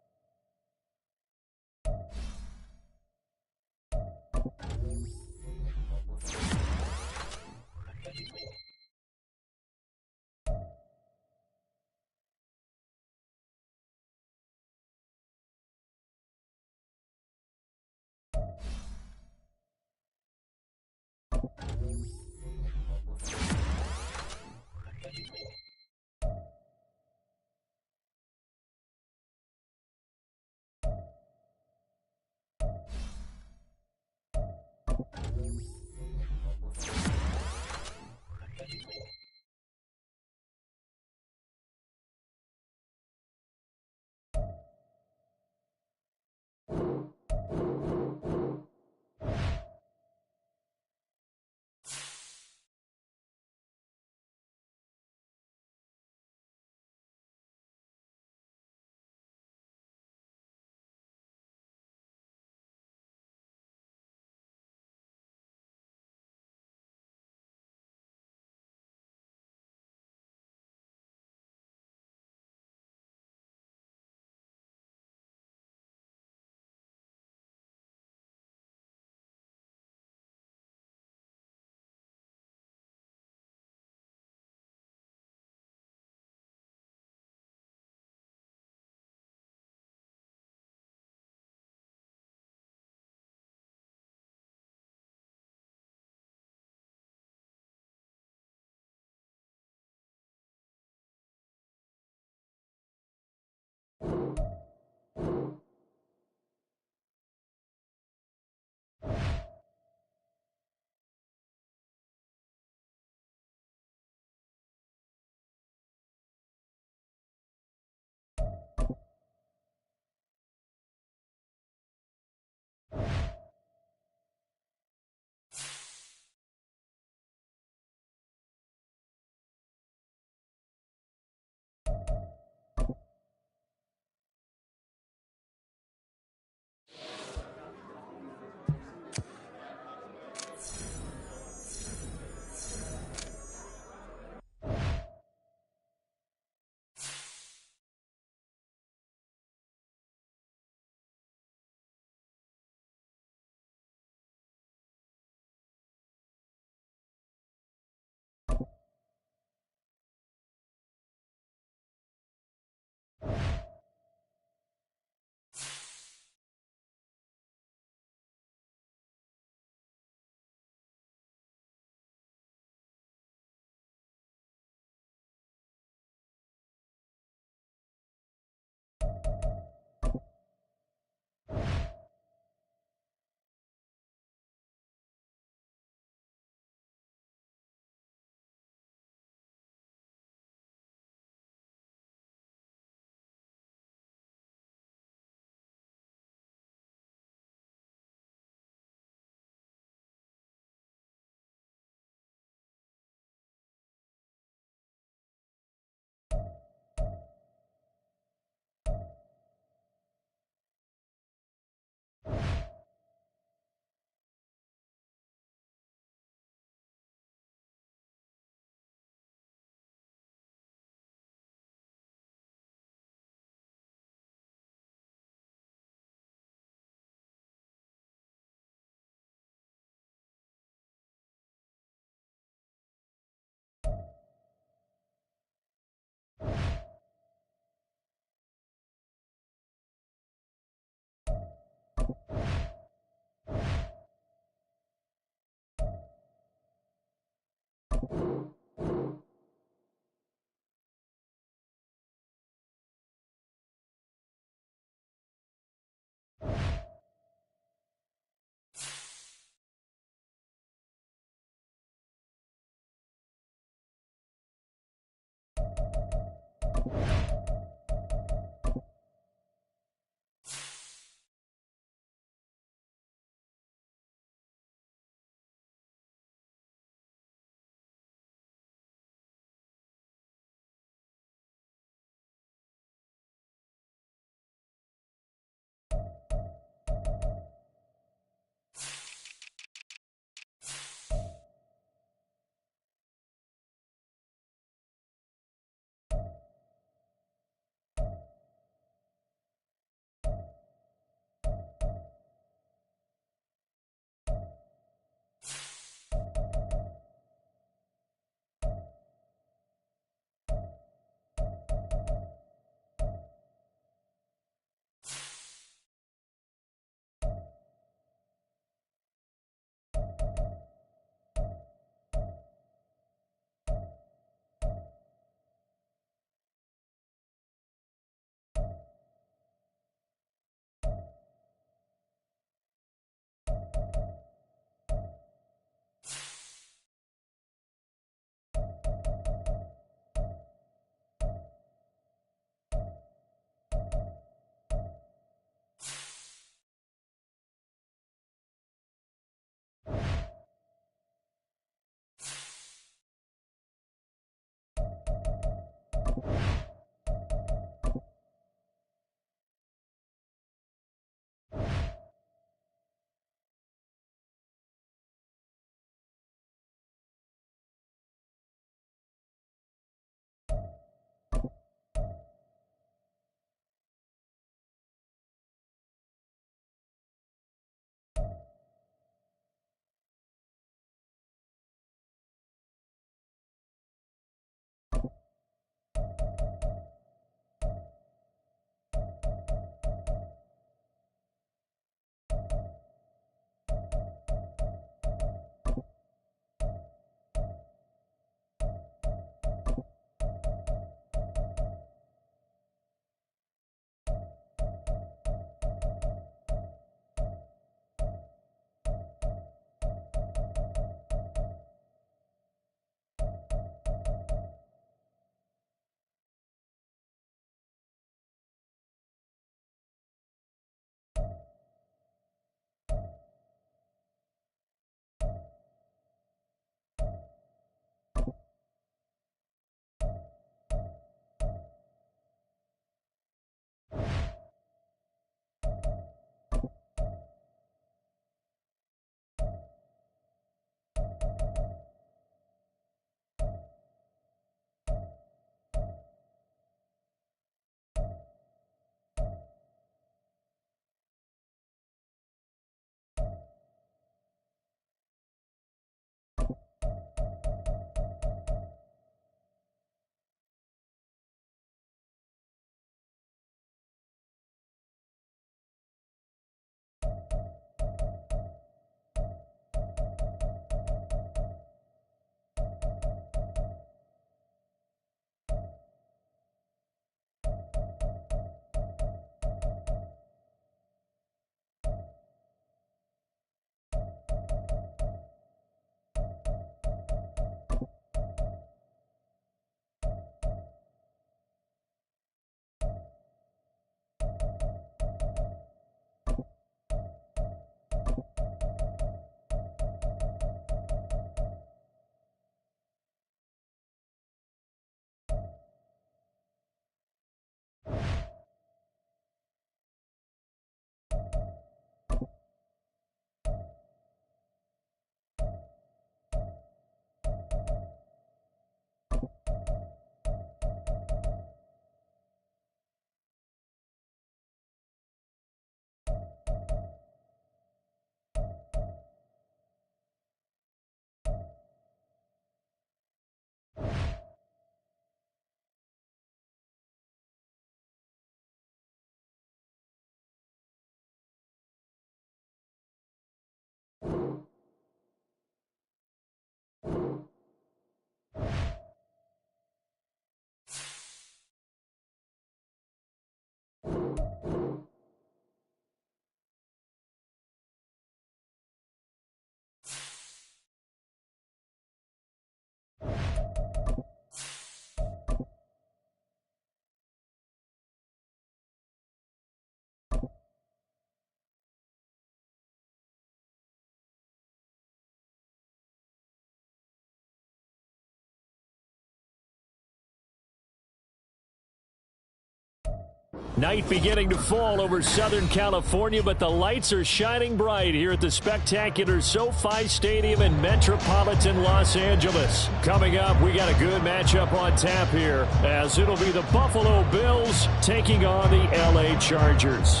Night beginning to fall over Southern California, but the lights are shining bright here at the spectacular SoFi Stadium in metropolitan Los Angeles. Coming up, we got a good matchup on tap here, as it'll be the Buffalo Bills taking on the LA Chargers.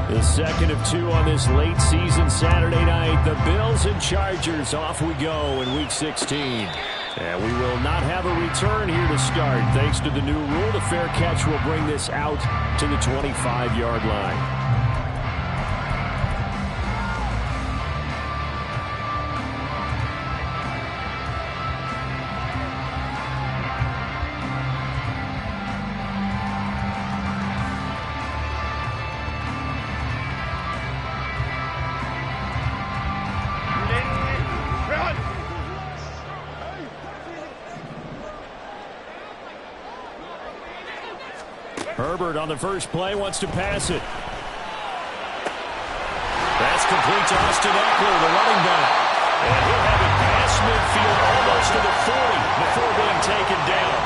The second of two on this late season Saturday night. The Bills and Chargers, off we go in Week 16. And we will not have a return here to start. Thanks to the new rule, the fair catch will bring this out to the 25-yard line. Herbert on the first play wants to pass it. That's complete to Austin Eckler, the running back. And he'll have it past midfield almost to the 40 before being taken down.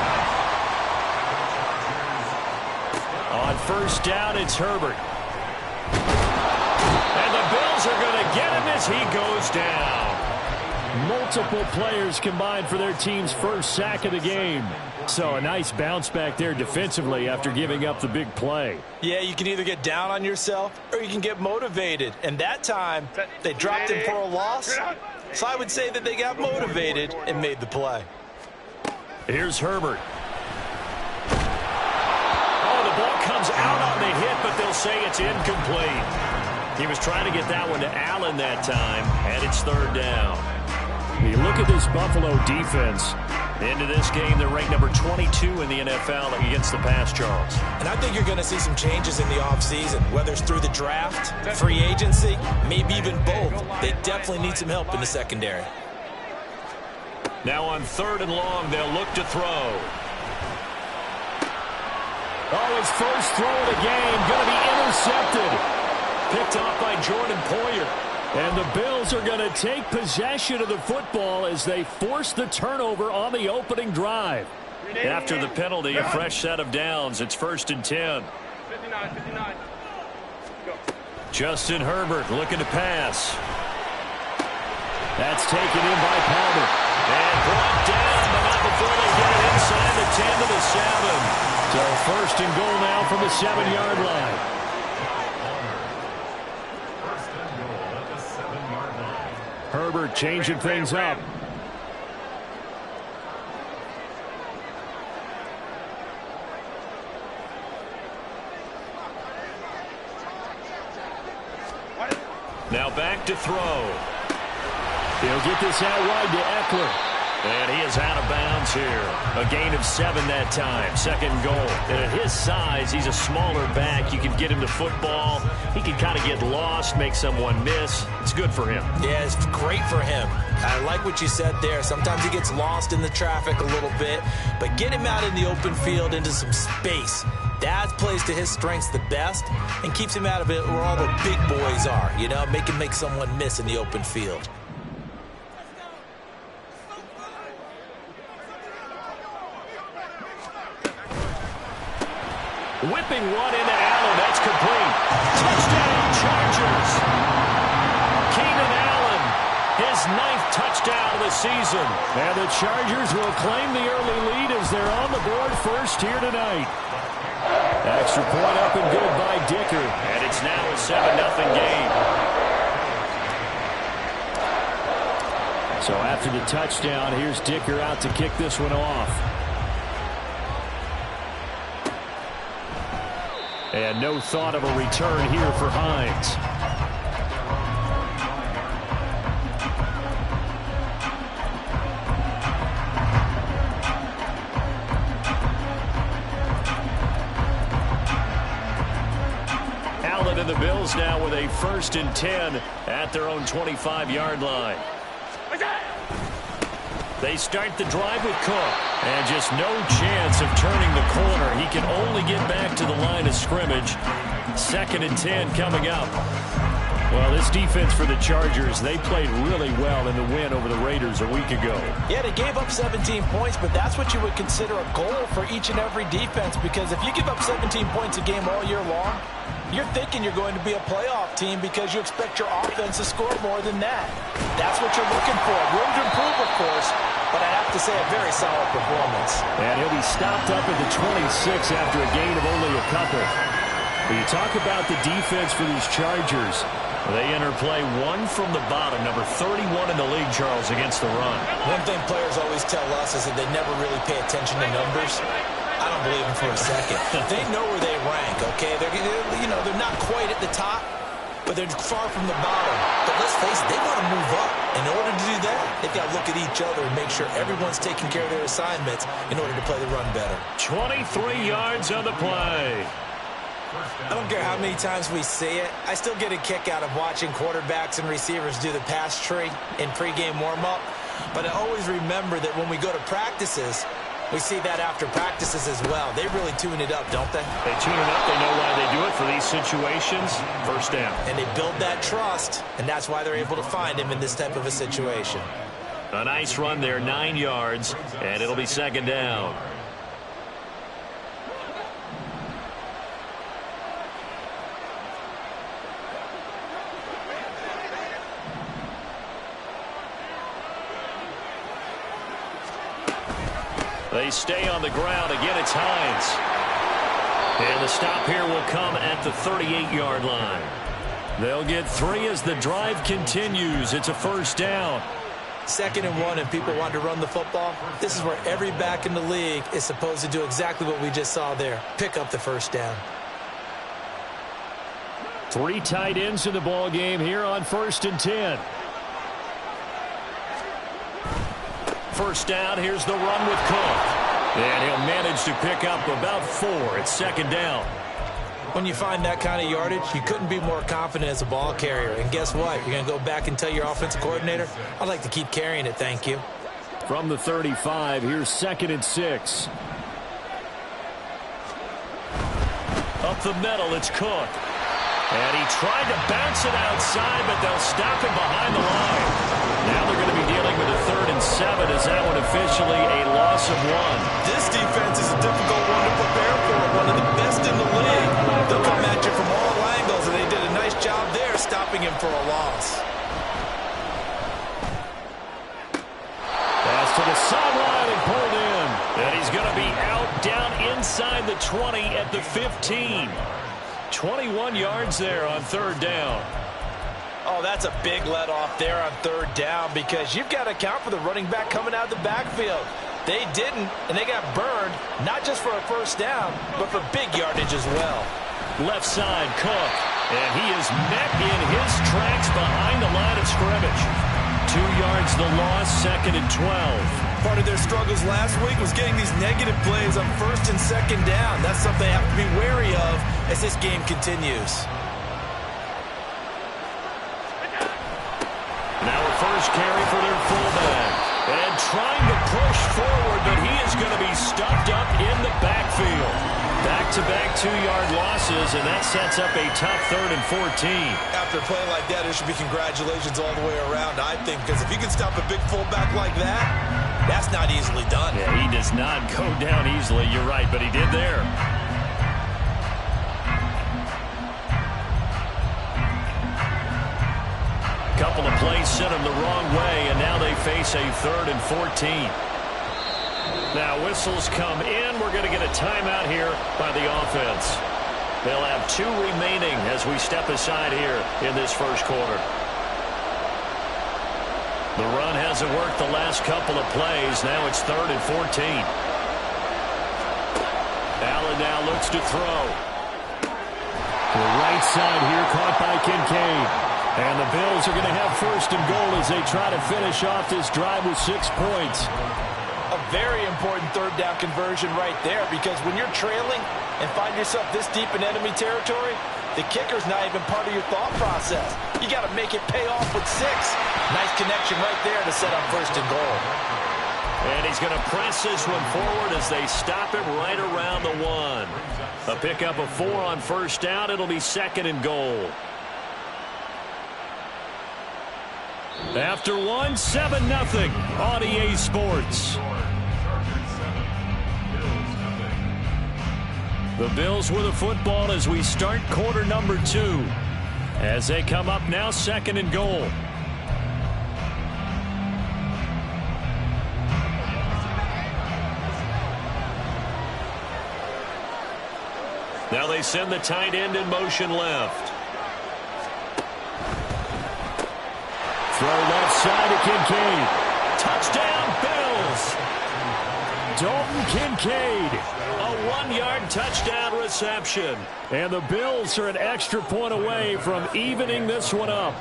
On first down, it's Herbert. And the Bills are going to get him as he goes down. Multiple players combined for their team's first sack of the game. So a nice bounce back there defensively after giving up the big play. Yeah, you can either get down on yourself or you can get motivated. And that time, they dropped him for a loss. So I would say that they got motivated and made the play. Here's Herbert. Oh, the ball comes out on the hit, but they'll say it's incomplete. He was trying to get that one to Allen that time, and it's third down. You look at this Buffalo defense. Into this game, they're ranked number 22 in the NFL against the pass, Charles. And I think you're going to see some changes in the offseason, whether it's through the draft, free agency, maybe even both. They definitely need some help in the secondary. Now on third and long, they'll look to throw. Oh, his first throw of the game going to be intercepted. Picked off by Jordan Poyer. And the Bills are going to take possession of the football as they force the turnover on the opening drive. After the penalty, a fresh set of downs. It's 1st and 10. 59. Go. Justin Herbert looking to pass. That's taken in by Palmer. And brought down, but not before they get it inside the 10 to the 7. So 1st and goal now from the 7-yard line. Herbert changing things up. Now back to throw. He'll get this out wide to Eckler. And he is out of bounds here. A gain of 7 that time. 2nd goal. And at his size, he's a smaller back. You can get him to football. He can kind of get lost, make someone miss. It's good for him. Yeah, it's great for him. I like what you said there. Sometimes he gets lost in the traffic a little bit. But get him out in the open field into some space. That plays to his strengths the best and keeps him out of it where all the big boys are. You know, make him make someone miss in the open field. Whipping one into Allen. That's complete. Touchdown, Chargers. Keenan Allen, his 9th touchdown of the season. And the Chargers will claim the early lead as they're on the board first here tonight. Extra point up and good by Dicker. And it's now a 7-0 game. So after the touchdown, here's Dicker out to kick this one off. And no thought of a return here for Hines. the Bills now with a 1st and 10 at their own 25-yard line. They start the drive with Cook. And just no chance of turning the corner. He can only get back to the line of scrimmage. 2nd and 10 coming up. Well, this defense for the Chargers, they played really well in the win over the Raiders a week ago. Yeah, they gave up 17 points, but that's what you would consider a goal for each and every defense, because if you give up 17 points a game all year long, you're thinking you're going to be a playoff team because you expect your offense to score more than that. That's what you're looking for. Room to improve, of course, but I have to say a very solid performance. And he'll be stopped up at the 26 after a gain of only a couple. When you talk about the defense for these Chargers, they enter play one from the bottom, number 31 in the league, Charles, against the run. One thing players always tell us is that they never really pay attention to numbers. I don't believe them for a second. They know where they rank, okay? They're not quite at the top, but they're far from the bottom. But let's face it, they want to move up. In order to do that, they've got to look at each other and make sure everyone's taking care of their assignments in order to play the run better. 23 yards on the play. I don't care how many times we see it. I still get a kick out of watching quarterbacks and receivers do the pass tree in pregame warm-up. But I always remember that when we go to practices, we see that after practices as well. They really tune it up, don't they? They tune it up. They know why they do it for these situations. 1st down. And they build that trust, and that's why they're able to find him in this type of a situation. A nice run there, 9 yards, and it'll be 2nd down. They stay on the ground. Again, it's Hines. And the stop here will come at the 38-yard line. They'll get 3 as the drive continues. It's a 1st down. 2nd and 1, and people want to run the football. This is where every back in the league is supposed to do exactly what we just saw there. Pick up the 1st down. 3 tight ends in the ball game here on 1st and 10. 1st down, here's the run with Cook. And he'll manage to pick up about 4. It's 2nd down. When you find that kind of yardage, you couldn't be more confident as a ball carrier. And guess what? You're going to go back and tell your offensive coordinator, I'd like to keep carrying it, thank you. From the 35, here's 2nd and 6. Up the middle, it's Cook. And he tried to bounce it outside, but they'll stop him behind the line. Now they're going to be dealing with a 3rd and 7 as that one officially a loss of 1. This defense is a difficult one to prepare for. One of the best in the league. They'll come at you from all angles, and they did a nice job there stopping him for a loss. Pass to the sideline and pulled in. And he's going to be out down inside the 20 at the 15. 21 yards there on 3rd down. Oh, that's a big let off there on 3rd down because you've got to account for the running back coming out of the backfield. They didn't, and they got burned, not just for a 1st down, but for big yardage as well. Left side, Cook. And he is met in his tracks behind the line of scrimmage. 2 yards the loss, 2nd and 12. Part of their struggles last week was getting these negative plays on 1st and 2nd down. That's something they have to be wary of as this game continues. Now a 1st carry for their fullback. And trying to push forward, but he is going to be stuffed up in the backfield. Back-to-back 2-yard losses, and that sets up a tough 3rd and 14. After a play like that, there should be congratulations all the way around, I think, because if you can stop a big fullback like that, that's not easily done. Yeah, he does not go down easily. You're right, but he did there. Couple of plays sent him the wrong way, and now they face a 3rd and 14. Now whistles come in. We're going to get a timeout here by the offense. They'll have 2 remaining as we step aside here in this 1st quarter. The run hasn't worked the last couple of plays. Now it's 3rd and 14. Allen now looks to throw. The right side here caught by Kincaid. And the Bills are going to have 1st and goal as they try to finish off this drive with 6 points. A very important 3rd down conversion right there, because when you're trailing and find yourself this deep in enemy territory, the kicker's not even part of your thought process. You got to make it pay off with 6. Nice connection right there to set up 1st and goal. And he's going to press this one forward as they stop him right around the 1. A pickup of 4 on 1st down. It'll be 2nd and goal. After 1, 7-0 on EA Sports. The Bills with the football as we start quarter number 2. As they come up now, 2nd and goal. Now they send the tight end in motion left. Throw left side to Kincaid. Touchdown, Bills! Dalton Kincaid. A 1-yard touchdown reception. And the Bills are an extra point away from evening this one up.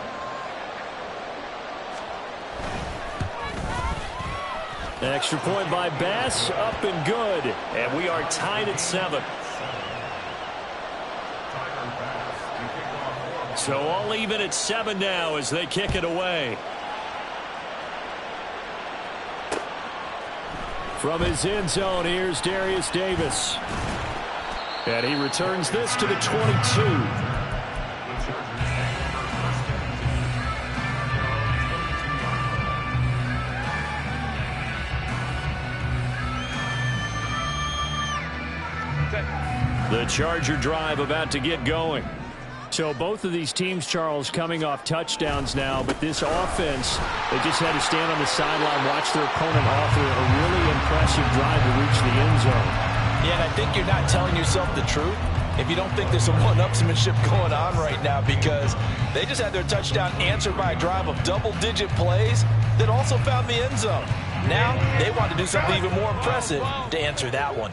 Extra point by Bass, up and good. And we are tied at 7. So all even at 7 now as they kick it away. From his end zone, here's Darius Davis. And he returns this to the 22. The Charger drive about to get going. So both of these teams, Charles, coming off touchdowns now, but this offense, they just had to stand on the sideline, watch their opponent offer a really impressive drive to reach the end zone. Yeah, and I think you're not telling yourself the truth if you don't think there's some one-upsmanship going on right now, because they just had their touchdown answered by a drive of double-digit plays that also found the end zone. Now they want to do something even more impressive to answer that one.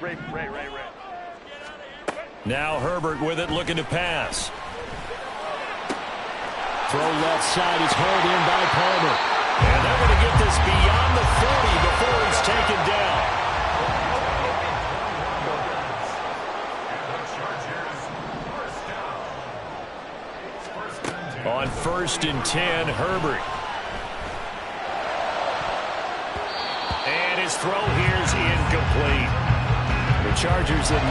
Ray. Now Herbert with it, looking to pass. Throw left side is hauled in by Palmer. And they're going to get this beyond the 40 before he's taken down. On 1st and 10, Herbert. And his throw here is incomplete. The Chargers at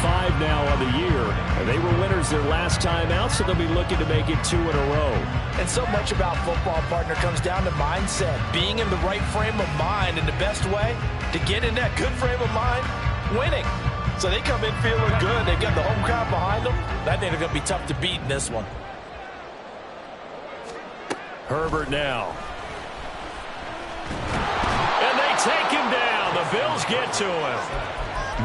9-5 now on the year. They were winners their last time out, so they'll be looking to make it 2 in a row. And so much about football, partner, comes down to mindset. Being in the right frame of mind, and the best way to get in that good frame of mind, winning. So they come in feeling good. They've got the home crowd behind them. I think they're going to be tough to beat in this one. Herbert now. And they take him down. The Bills get to him.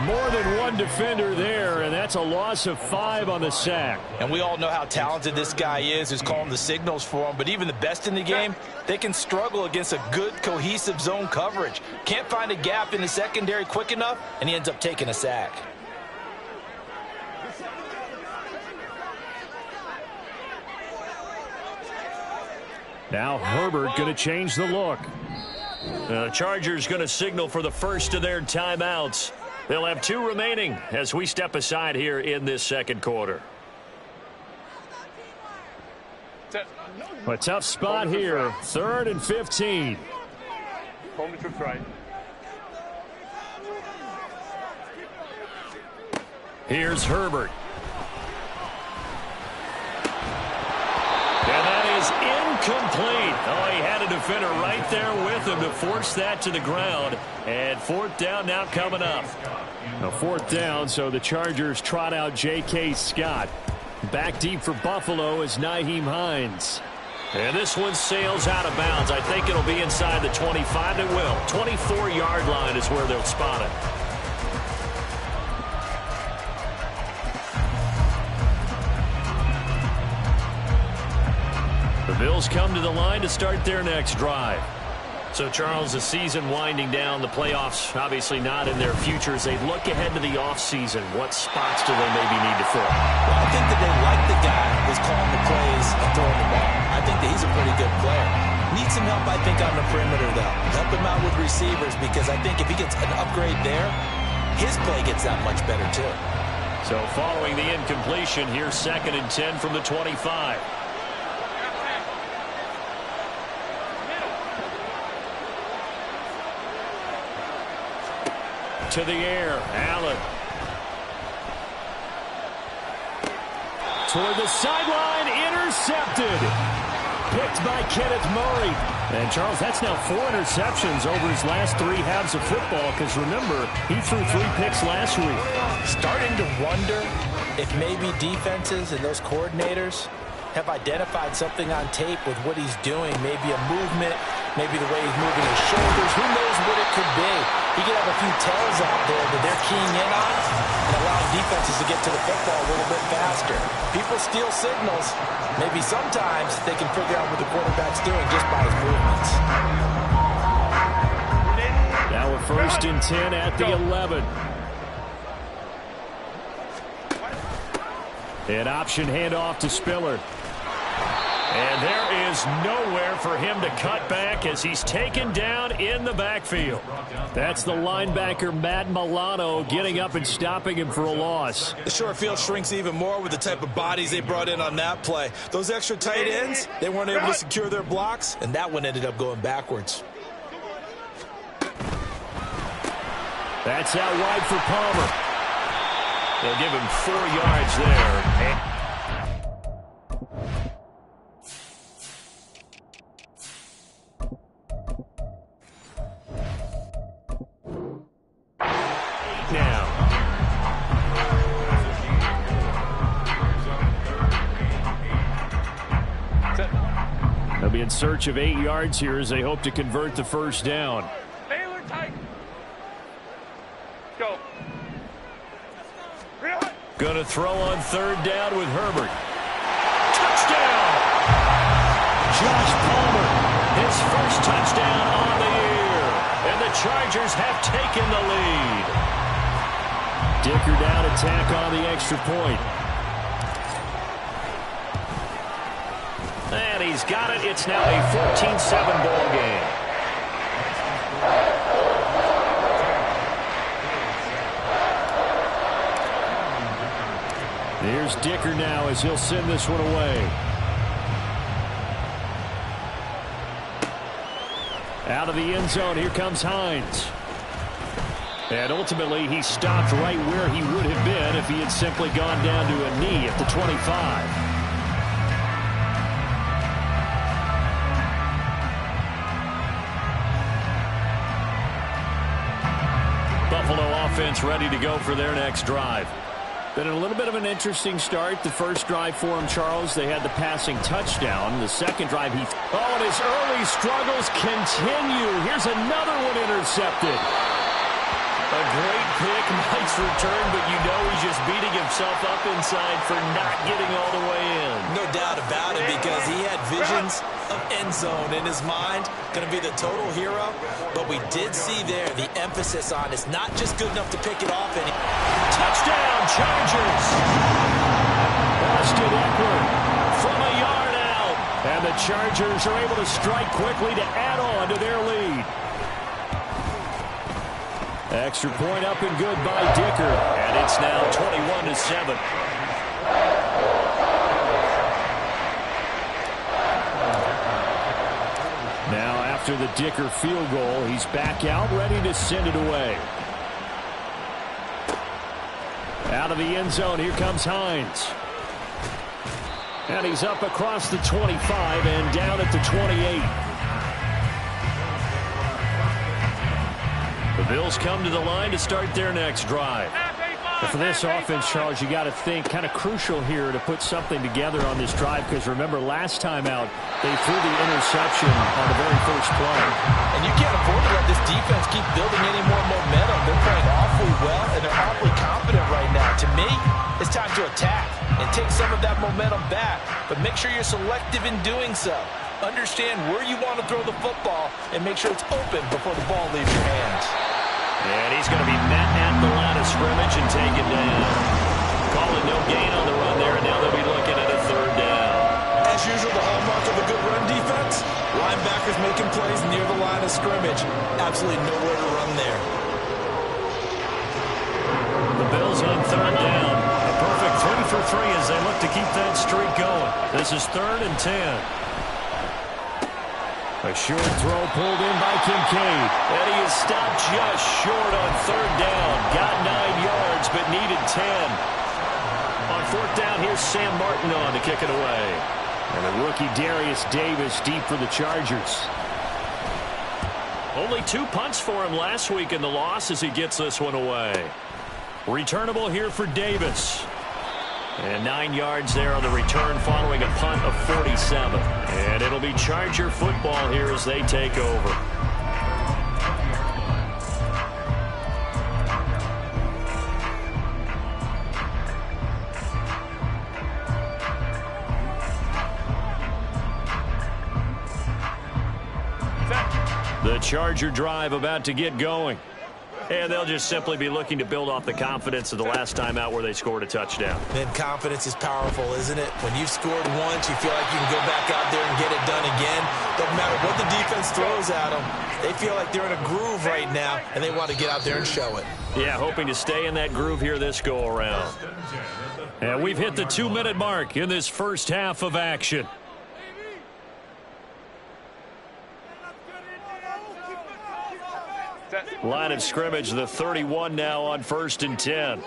More than one defender there, and that's a loss of 5 on the sack. And we all know how talented this guy is, who's calling the signals for him. But even the best in the game, they can struggle against a good, cohesive zone coverage. Can't find a gap in the secondary quick enough, and he ends up taking a sack. Now Herbert going to change the look. The Chargers going to signal for the first of their timeouts. They'll have 2 remaining as we step aside here in this second quarter. A tough spot here. 3rd and 15. Home to trips right. Here's Herbert. And that is incomplete. Oh, he had a defender right there with him to force that to the ground. And 4th down now coming up. A 4th down, so the Chargers trot out J.K. Scott. Back deep for Buffalo is Nyheim Hines. And this one sails out of bounds. I think it'll be inside the 25. It will. 24-yard line is where they'll spot it. The Bills come to the line to start their next drive. So, Charles, the season winding down, the playoffs obviously not in their future. As they look ahead to the offseason, what spots do they maybe need to fill? Well, I think that they like the guy who's calling the plays and throwing the ball. I think that he's a pretty good player. Needs some help, I think, on the perimeter, though. Help him out with receivers, because I think if he gets an upgrade there, his play gets that much better, too. So following the incompletion, here's 2nd and 10 from the 25. To the air, Allen. Toward the sideline, intercepted. Picked by Kenneth Murray. And, Charles, that's now 4 interceptions over his last 3 halves of football, because, remember, he threw 3 picks last week. Starting to wonder if maybe defenses and those coordinators have identified something on tape with what he's doing. Maybe a movement, maybe the way he's moving his shoulders. Who knows what it could be? He could have a few tells out there that they're keying in on and allowing defenses to get to the football a little bit faster. People steal signals. Maybe sometimes they can figure out what the quarterback's doing just by his movements. Now a 1st and 10 at the 11. An option handoff to Spiller. And there is nowhere for him to cut back as he's taken down in the backfield. That's the linebacker, Matt Milano, getting up and stopping him for a loss. The short field shrinks even more with the type of bodies they brought in on that play. Those extra tight ends, they weren't able to secure their blocks, and that one ended up going backwards. That's out wide for Palmer. They'll give him 4 yards there. They'll be in search of 8 yards here as they hope to convert the 1st down. Baylor tight. Go. Going to throw on 3rd down with Herbert. Touchdown! Josh Palmer, his first touchdown on the year. And the Chargers have taken the lead. Dicker down to tack on the extra point. And he's got it. It's now a 14-7 ball game. Here's Dicker now as he'll send this one away. Out of the end zone, here comes Hines. And ultimately, he stopped right where he would have been if he had simply gone down to a knee at the 25. Buffalo offense ready to go for their next drive. Been a little bit of an interesting start. The first drive for him, Charles, they had the passing touchdown. The second drive, and his early struggles continue. Here's another one intercepted. A great pick, nice return, but you know he's just beating himself up inside for not getting all the way in. No doubt about it, because he had visions of end zone in his mind. Going to be the total hero. But we did see there the emphasis on it's not just good enough to pick it off. Touchdown, Chargers! Austin Eckler from a yard out. And the Chargers are able to strike quickly to add on to their lead. Extra point up and good by Dicker. And it's now 21-7. Now after the Dicker field goal, he's back out ready to send it away. Out of the end zone, here comes Hines. And he's up across the 25 and down at the 28. The Bills come to the line to start their next drive. But for this offense, Charles, you got to think kind of crucial here to put something together on this drive, because remember last time out they threw the interception on the very first play. And you can't afford to let this defense keep building any more momentum. They're playing awfully well, and they're awfully confident right now. To me, it's time to attack and take some of that momentum back, but make sure you're selective in doing so. Understand where you want to throw the football and make sure it's open before the ball leaves your hands. And he's going to be met at the line of scrimmage and taken down. Calling no gain on the run there, and now they'll be looking at a 3rd down. As usual, the hallmark of a good run defense, Linebackers making plays near the line of scrimmage. Absolutely nowhere to run there. The Bills on third down. A perfect 3 for 3 as they look to keep that streak going. This is 3rd and 10. A short throw pulled in by Kincaid. And he is stopped just short on 3rd down. Got 9 yards, but needed 10. On 4th down, here's Sam Martin on to kick it away. And the rookie Darius Davis deep for the Chargers. Only 2 punts for him last week in the loss as he gets this one away. Returnable here for Davis. And 9 yards there on the return following a punt of 47. And it'll be Charger football here as they take over. The Charger drive about to get going. And they'll just simply be looking to build off the confidence of the last time out where they scored a touchdown. Then confidence is powerful, isn't it? When you've scored once, you feel like you can go back out there and get it done again. Doesn't matter what the defense throws at them. They feel like they're in a groove right now, and they want to get out there and show it. Yeah, hoping to stay in that groove here this go-around. And we've hit the 2-minute mark in this first half of action. Line of scrimmage, the 31 now on 1st and 10.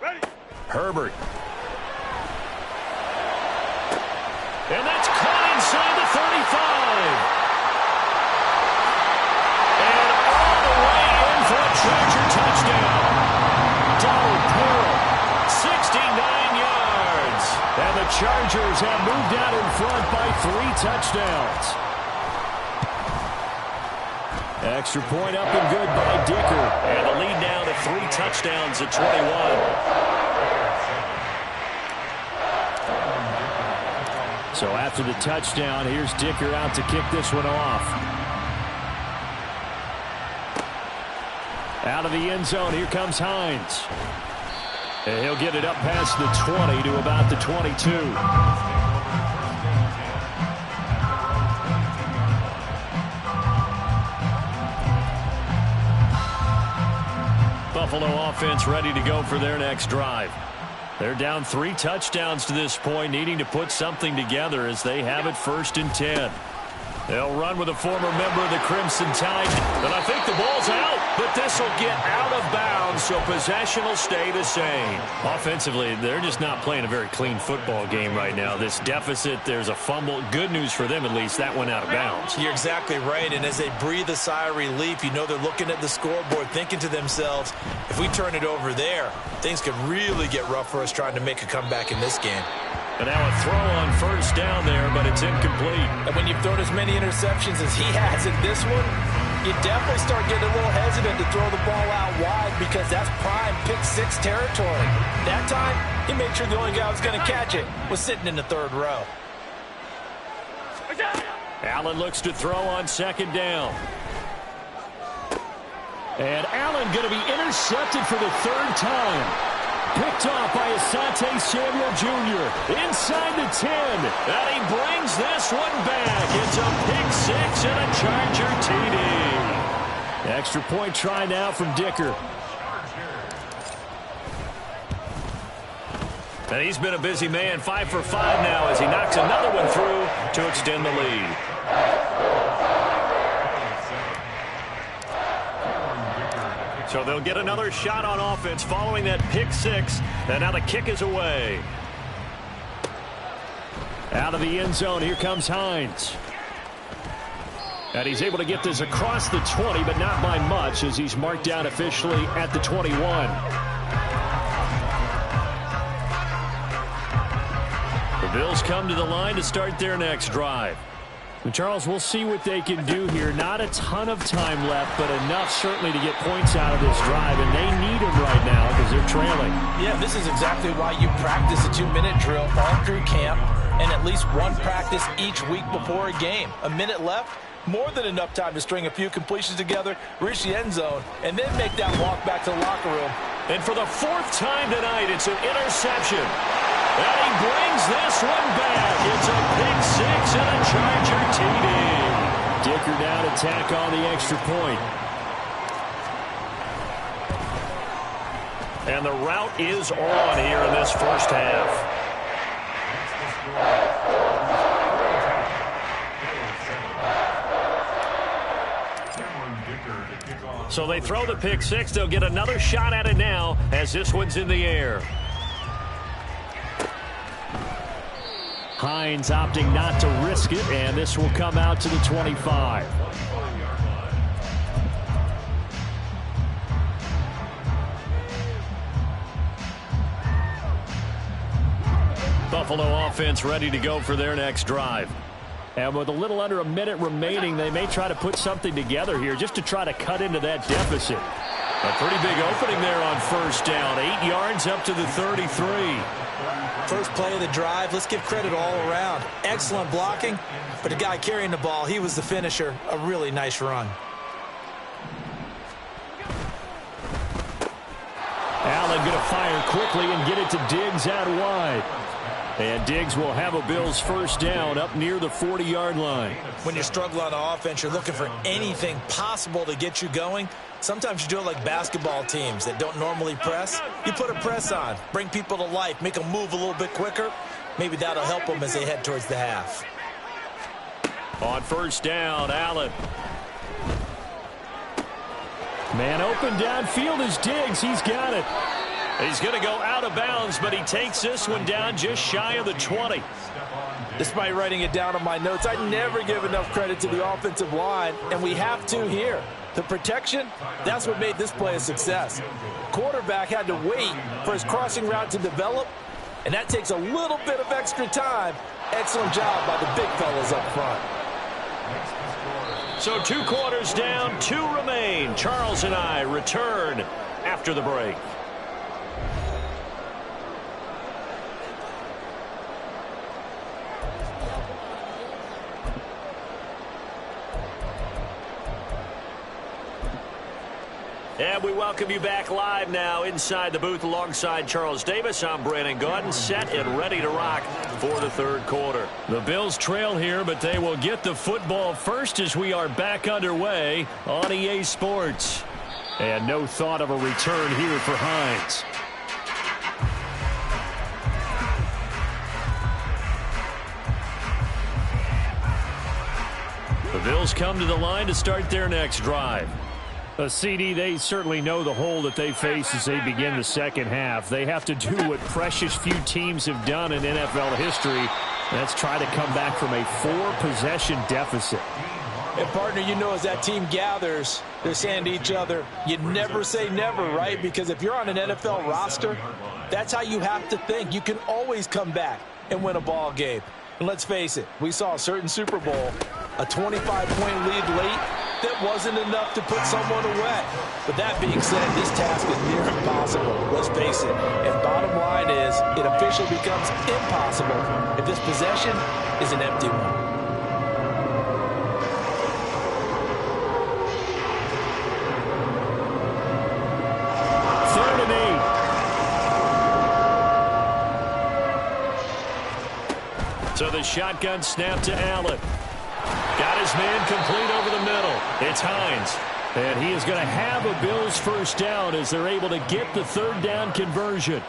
Ready. Herbert. And that's caught inside the 35. And all the way in for a Charger touchdown. Donald Pearl, 69 yards. And the Chargers have moved out in front by 3 touchdowns. Extra point up and good by Dicker. And the lead now to 3 touchdowns at 21. So after the touchdown, here's Dicker out to kick this one off. Out of the end zone, here comes Hines. And he'll get it up past the 20 to about the 22. Buffalo offense ready to go for their next drive. They're down 3 touchdowns to this point, needing to put something together as they have it 1st and 10. They'll run with a former member of the Crimson Tide. And I think the ball's out, but this will get out of bounds, so possession will stay the same. Offensively, they're just not playing a very clean football game right now. This deficit, there's a fumble. Good news for them, at least. That went out of bounds. You're exactly right, and as they breathe a sigh of relief, you know they're looking at the scoreboard, thinking to themselves, if we turn it over there, things could really get rough for us trying to make a comeback in this game. And now a throw on 1st down there, but it's incomplete. And when you've thrown as many interceptions as he has in this one, you definitely start getting a little hesitant to throw the ball out wide because that's prime pick-6 territory. That time, he made sure the only guy who was going to catch it was sitting in the 3rd row. Allen looks to throw on 2nd down. And Allen going to be intercepted for the 3rd time. Picked off by Asante Samuel Jr. inside the 10. And he brings this one back. It's a pick-6 and a Charger TD. Extra point try now from Dicker. And he's been a busy man, 5 for 5 now as he knocks another one through to extend the lead. So they'll get another shot on offense following that pick-6. And now the kick is away. Out of the end zone, here comes Hines. And he's able to get this across the 20, but not by much as he's marked down officially at the 21. The Bills come to the line to start their next drive. And Charles, we'll see what they can do here. Not a ton of time left, but enough certainly to get points out of this drive. And they need them right now because they're trailing. Yeah, this is exactly why you practice a 2-minute drill all through camp and at least one practice each week before a game. A minute left, more than enough time to string a few completions together, reach the end zone, and then make that walk back to the locker room And for the fourth time tonight, it's an interception. And he brings this one back. It's a pick six and a Charger TD. Dicker down to tack on the extra point. And the route is on here in this first half. So they throw the pick six. They'll get another shot at it now as this one's in the air. Hines opting not to risk it, and this will come out to the 25. Buffalo offense ready to go for their next drive. And with a little under a minute remaining, they may try to put something together here just to try to cut into that deficit. A pretty big opening there on first down. 8 yards up to the 33. First play of the drive, let's give credit all around. Excellent blocking, but the guy carrying the ball, he was the finisher. A really nice run. Allen going to fire quickly and get it to Diggs out wide. And Diggs will have a Bills first down up near the 40-yard line. When you struggle on offense, you're looking for anything possible to get you going. Sometimes you do it like basketball teams that don't normally press. You put a press on, bring people to life, make them move a little bit quicker. Maybe that'll help them as they head towards the half. On first down, Allen. Man open downfield is Diggs. He's got it. He's going to go out of bounds, but he takes this one down just shy of the 20. Despite writing it down on my notes, I never give enough credit to the offensive line, and we have to here. The protection, that's what made this play a success. Quarterback had to wait for his crossing route to develop, and that takes a little bit of extra time. Excellent job by the big fellas up front. So 2 quarters down, 2 remain. Charles and I return after the break. And we welcome you back live now inside the booth alongside Charles Davis. I'm Brandon Gaudin, set and ready to rock for the third quarter. The Bills trail here, but they will get the football first as we are back underway on EA Sports. And no thought of a return here for Hines. The Bills come to the line to start their next drive. A CD, they certainly know the hole that they face as they begin the second half. They have to do what precious few teams have done in NFL history. That's try to come back from a 4-possession deficit. And, partner, you know as that team gathers, they're saying to each other, you never say never, right? Because if you're on an NFL roster, that's how you have to think. You can always come back and win a ball game. And let's face it, we saw a certain Super Bowl, a 25-point lead late, that wasn't enough to put someone away. But that being said, this task is near impossible. Let's face it. And bottom line is, it officially becomes impossible if this possession is an empty one. Third and 8. So the shotgun snap to Allen. Got his man complete over the middle. It's Hines. And he is going to have a Bills first down as they're able to get the third down conversion.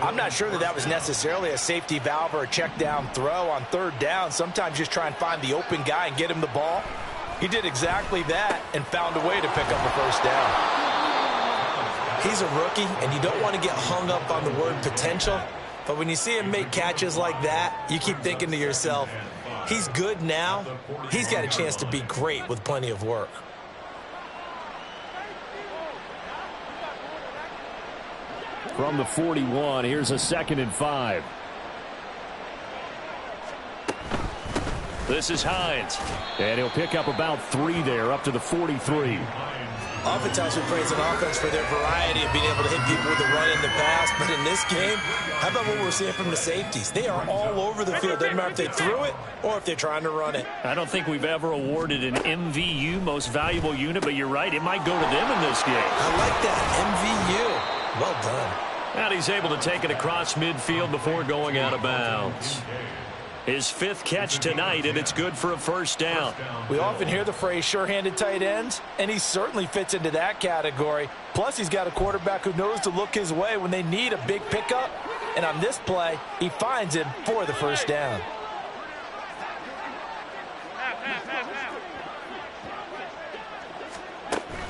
I'm not sure that was necessarily a safety valve or a check down throw on third down. Sometimes just try and find the open guy and get him the ball. He did exactly that and found a way to pick up a first down. He's a rookie, and you don't want to get hung up on the word potential. But when you see him make catches like that, you keep thinking to yourself, he's good now. He's got a chance to be great with plenty of work. From the 41, here's a 2nd and 5. This is Hines. And he'll pick up about 3 there, up to the 43. Oftentimes we praise an offense for their variety of being able to hit people with the run in the pass. But in this game, how about what we're seeing from the safeties? They are all over the field. Doesn't matter if they threw it or if they're trying to run it. I don't think we've ever awarded an MVU, most valuable unit, but you're right. It might go to them in this game. I like that, MVU. Well done. And he's able to take it across midfield before going out of bounds. His 5th catch tonight, and it's good for a first down. We often hear the phrase sure-handed tight ends, and he certainly fits into that category. Plus, he's got a quarterback who knows to look his way when they need a big pickup. And on this play, he finds him for the first down.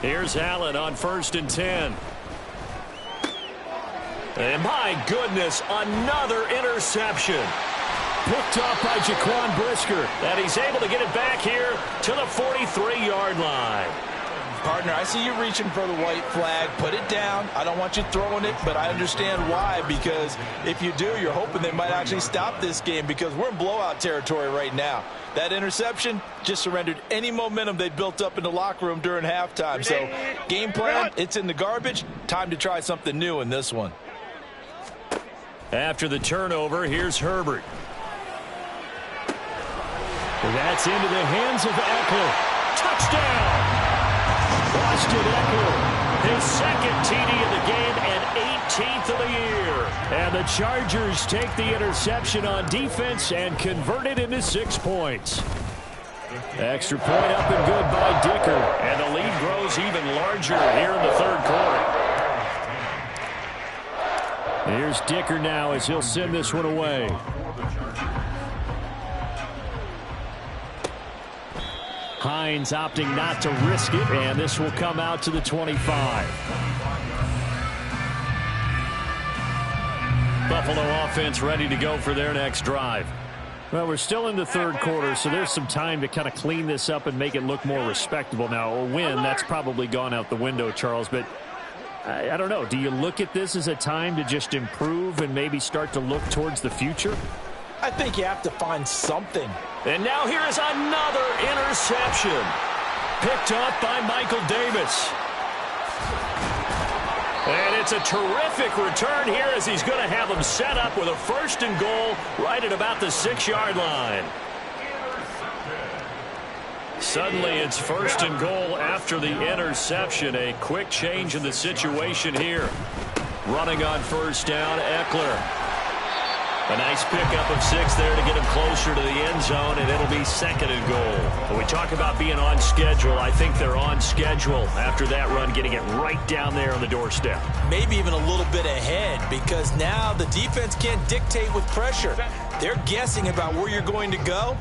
Here's Allen on 1st and 10. And my goodness, another interception. Picked up by Jaquan Brisker. And he's able to get it back here to the 43-yard line. Partner, I see you reaching for the white flag. Put it down. I don't want you throwing it, but I understand why. Because if you do, you're hoping they might actually stop this game because we're in blowout territory right now. That interception just surrendered any momentum they built up in the locker room during halftime. So, game plan, it's in the garbage. Time to try something new in this one. After the turnover, here's Herbert. That's into the hands of Eckler. Touchdown! Austin Eckler, his 2nd TD of the game and 18th of the year. And the Chargers take the interception on defense and convert it into 6 points. Extra point up and good by Dicker. And the lead grows even larger here in the 3rd quarter. Here's Dicker now as he'll send this one away. Hines opting not to risk it, and this will come out to the 25. Buffalo offense ready to go for their next drive. Well, we're still in the 3rd quarter, so there's some time to kind of clean this up and make it look more respectable. Now, a win, that's probably gone out the window, Charles, but I don't know. Do you look at this as a time to just improve and maybe start to look towards the future? I think you have to find something. And now here is another interception. Picked up by Michael Davis. And it's a terrific return here as he's going to have them set up with a 1st and goal right at about the 6-yard line. Suddenly it's 1st and goal after the interception. A quick change in the situation here. Running on 1st down, Eckler. A nice pickup of 6 there to get him closer to the end zone, and it'll be 2nd and goal. When we talk about being on schedule, I think they're on schedule after that run, getting it right down there on the doorstep. Maybe even a little bit ahead because now the defense can't dictate with pressure. They're guessing about where you're going to go.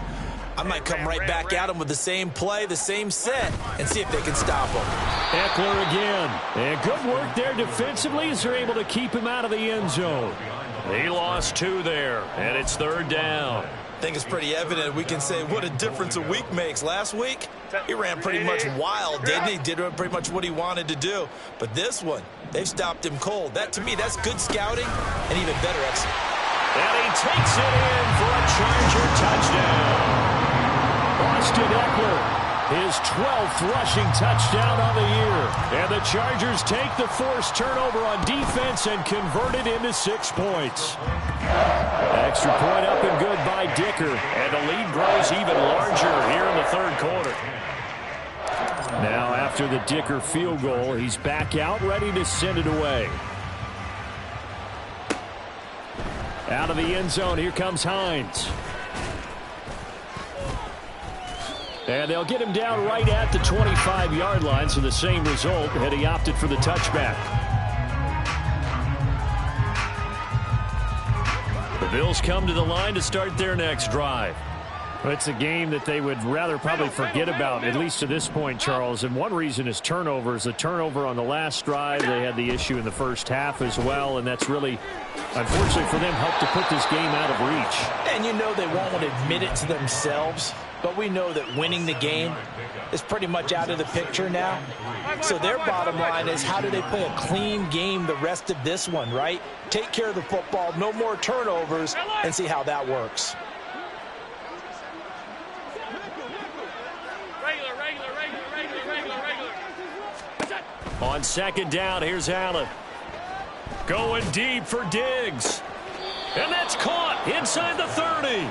I might come right back at them with the same play, the same set, and see if they can stop them. Eckler again. And good work there defensively as they're able to keep him out of the end zone. He lost 2 there, and it's 3rd down. I think it's pretty evident we can say what a difference a week makes. Last week, he ran pretty much wild, didn't he? Did pretty much what he wanted to do. But this one, they've stopped him cold. That, to me, that's good scouting and even better execution. And he takes it in for a Charger touchdown. Austin Eckler, his 12th rushing touchdown on the year. And the Chargers take the forced turnover on defense and convert it into 6 points. Extra point up and good by Dicker. And the lead grows even larger here in the 3rd quarter. Now after the Dicker field goal, he's back out ready to send it away. Out of the end zone, here comes Hines. And they'll get him down right at the 25-yard line, so the same result had he opted for the touchback. The Bills come to the line to start their next drive. It's a game that they would rather probably forget about, at least to this point, Charles. And one reason is turnovers. The turnover on the last drive, they had the issue in the first half as well, and that's really, unfortunately for them, helped to put this game out of reach. And you know they won't want to admit it to themselves, but we know that winning the game is pretty much out of the picture now. So their bottom line is, how do they play a clean game the rest of this one, right? Take care of the football, no more turnovers, and see how that works. On 2nd down, here's Allen. Going deep for Diggs. And that's caught inside the 30.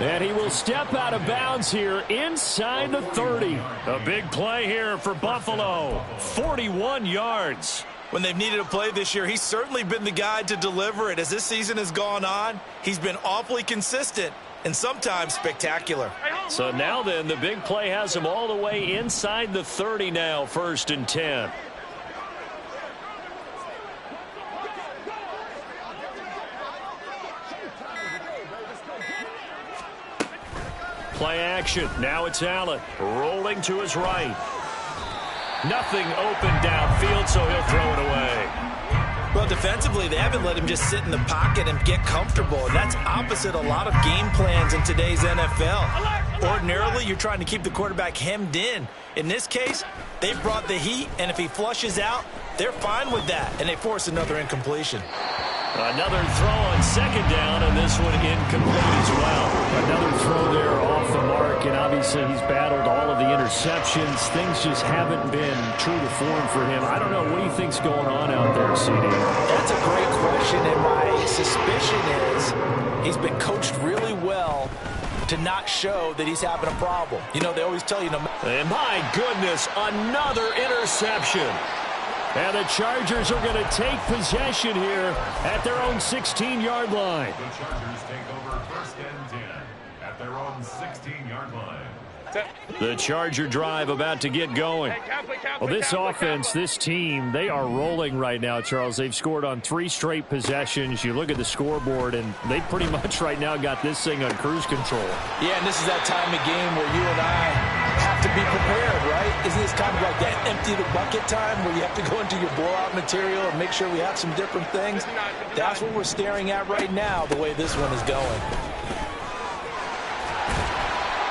And he will step out of bounds here inside the 30. A big play here for Buffalo. 41 yards. When they've needed a play this year, he's certainly been the guy to deliver it. As this season has gone on, he's been awfully consistent and sometimes spectacular. So now then, the big play has him all the way inside the 30 now, 1st and 10. Play action. Now it's Allen rolling to his right. Nothing open downfield, so he'll throw it away. Well, defensively, they haven't let him just sit in the pocket and get comfortable. And that's opposite a lot of game plans in today's NFL. Ordinarily, you're trying to keep the quarterback hemmed in. In this case, they brought the heat, and if he flushes out, they're fine with that, and they force another incompletion. Another throw on 2nd down, and this one incomplete as well. Another throw there off the mark, and obviously he's battled all of the interceptions. Things just haven't been true to form for him. I don't know. What do you think's going on out there, CD? That's a great question, and my suspicion is he's been coached really well to not show that he's having a problem. You know, they always tell you. And my goodness, another interception. And the Chargers are going to take possession here at their own 16-yard line. The Chargers take over 1st and 10 at their own 16-yard line. The Charger drive about to get going. Well, this offense, this team, they are rolling right now, Charles. They've scored on 3 straight possessions. You look at the scoreboard, and they pretty much right now got this thing on cruise control. Yeah, and this is that time of game where you and I have to be prepared, right? Isn't this kind of like that empty the bucket time where you have to go into your blowout material and make sure we have some different things? That's what we're staring at right now, the way this one is going.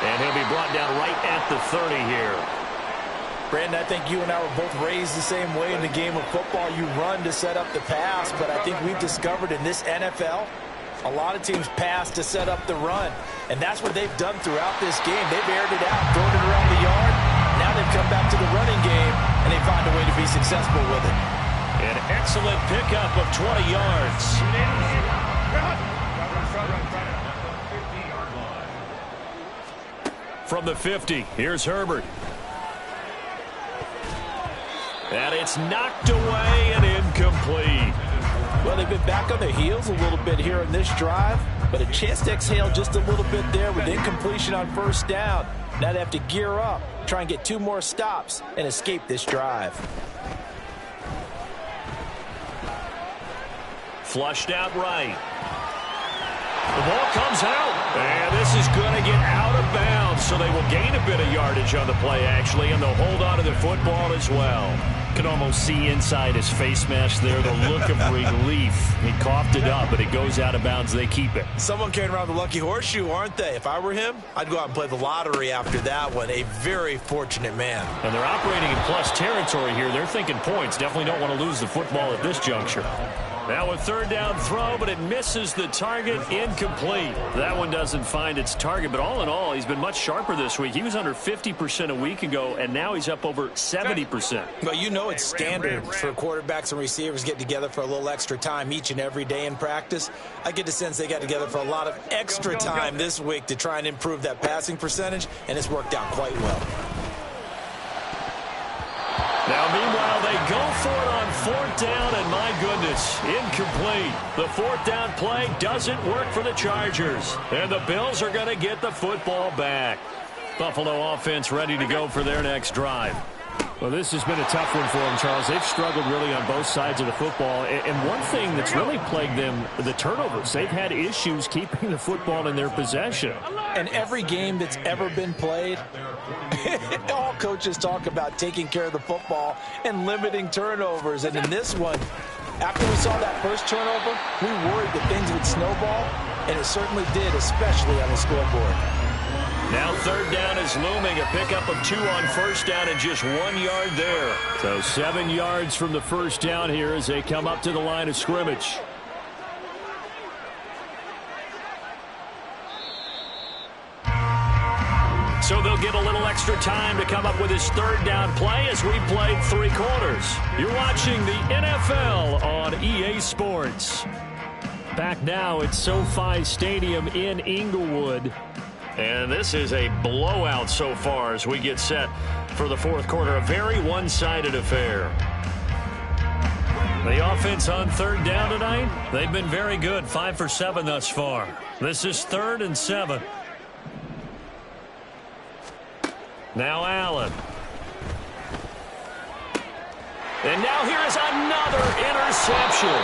And he'll be brought down right at the 30 here. Brandon, I think you and I were both raised the same way in the game of football. You run to set up the pass, but I think we've discovered in this NFL, a lot of teams pass to set up the run. And that's what they've done throughout this game. They've aired it out, thrown it around the yard. Now they've come back to the running game, and they find a way to be successful with it. An excellent pickup of 20 yards. From the 50, here's Herbert. And it's knocked away and incomplete. Well, they've been back on their heels a little bit here in this drive, but a chance to exhale just a little bit there with incompletion on 1st down. Now they have to gear up, try and get 2 more stops, and escape this drive. Flushed out right. The ball comes out, and this is going to get out of bounds, so they will gain a bit of yardage on the play, actually, and they'll hold on to the football as well. Can almost see inside his face mask there, the look of relief. He coughed it up, but it goes out of bounds. They keep it. Someone carrying around the lucky horseshoe, aren't they? If I were him, I'd go out and play the lottery after that one. A very fortunate man. And they're operating in plus territory here. They're thinking points. Definitely don't want to lose the football at this juncture. Now a 3rd down throw, but it misses the target, incomplete. That one doesn't find its target, but all in all, he's been much sharper this week. He was under 50% a week ago, and now he's up over 70%. Well, you know it's standard for quarterbacks and receivers get together for a little extra time each and every day in practice. I get the sense they got together for a lot of extra time this week to try and improve that passing percentage, and it's worked out quite well. Now, meanwhile, they go for it on 4th down, and my goodness, incomplete. The 4th down play doesn't work for the Chargers, and the Bills are going to get the football back. Buffalo offense ready to go for their next drive. Well, this has been a tough one for them, Charles. They've struggled really on both sides of the football. And one thing that's really plagued them, the turnovers. They've had issues keeping the football in their possession. And every game that's ever been played, all coaches talk about taking care of the football and limiting turnovers. And in this one, after we saw that first turnover, we worried that things would snowball, and it certainly did, especially on the scoreboard. Now 3rd down is looming. A pickup of 2 on 1st down and just 1 yard there. So 7 yards from the 1st down here as they come up to the line of scrimmage. So they'll get a little extra time to come up with his 3rd down play as we played 3 quarters. You're watching the NFL on EA Sports. Back now at SoFi Stadium in Inglewood. And this is a blowout so far as we get set for the 4th quarter. A very one-sided affair. The offense on third down tonight, they've been very good, 5 for 7 thus far. This is 3rd and 7. Now Allen. And now here is another interception.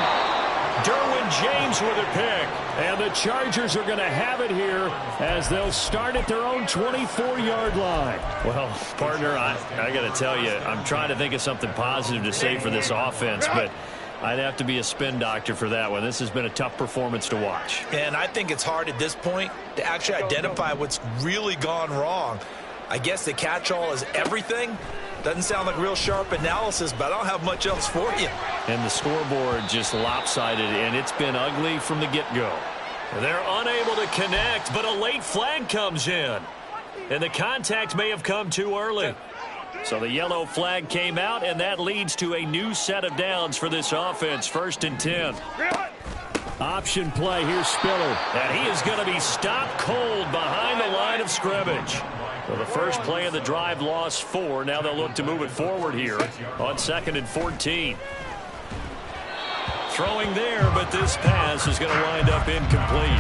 Derwin James with a pick. And the Chargers are going to have it here as they'll start at their own 24-yard line. Well, partner, I got to tell you, I'm trying to think of something positive to say for this offense, but I'd have to be a spin doctor for that one. This has been a tough performance to watch. And I think it's hard at this point to actually identify what's really gone wrong. I guess the catch-all is everything. Doesn't sound like real sharp analysis, but I don't have much else for you. And the scoreboard just lopsided, and it's been ugly from the get-go. They're unable to connect, but a late flag comes in. And the contact may have come too early. So the yellow flag came out, and that leads to a new set of downs for this offense. 1st and 10. Option play. Here's Spiller. And he is going to be stopped cold behind the line of scrimmage. Well, the first play of the drive lost 4. Now they'll look to move it forward here on 2nd and 14. Throwing there, but this pass is going to wind up incomplete.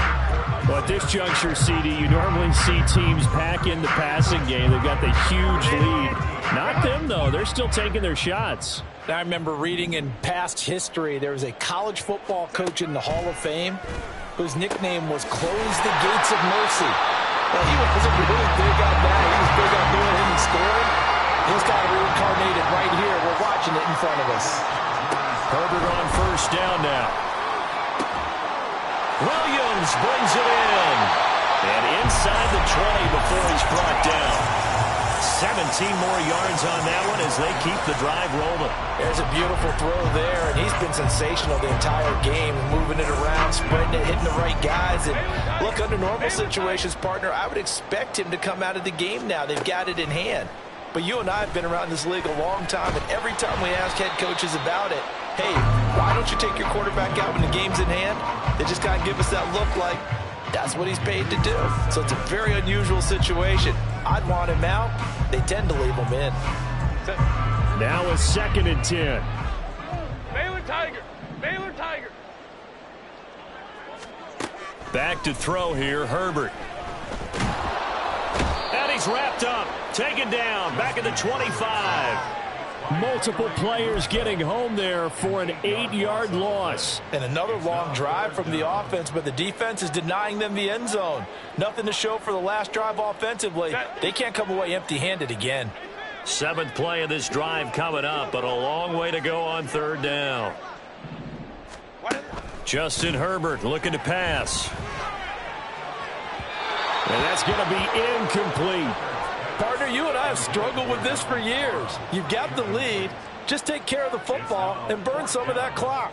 Well, at this juncture, CD, you normally see teams pack in the passing game. They've got the huge lead. Not them, though. They're still taking their shots. I remember reading in past history there was a college football coach in the Hall of Fame whose nickname was Close the Gates of Mercy. Well, he wasn't really big on that. He was big on doing it and scoring. He's got it reincarnated right here. We're watching it in front of us. Herbert on 1st down now. Williams brings it in. And inside the 20 before he's brought down. 17 more yards on that one as they keep the drive rolling. There's a beautiful throw there, and he's been sensational the entire game, moving it around, spreading it, hitting the right guys. And look, under normal situations, partner, I would expect him to come out of the game now. They've got it in hand. But you and I have been around this league a long time, and every time we ask head coaches about it, hey, why don't you take your quarterback out when the game's in hand? They just kind of give us that look like that's what he's paid to do. So it's a very unusual situation. I'd want him out. They tend to leave him in. Now a 2nd and 10. Baylor Tiger. Baylor Tiger. Back to throw here, Herbert. And he's wrapped up, taken down, back at the 25. Multiple players getting home there for an 8-yard loss. And another long drive from the offense, but the defense is denying them the end zone. Nothing to show for the last drive offensively. They can't come away empty-handed again. 7th play of this drive coming up, but a long way to go on 3rd down. Justin Herbert looking to pass. And that's going to be incomplete. Partner, you and I have struggled with this for years. You've got the lead. Just take care of the football and burn some of that clock.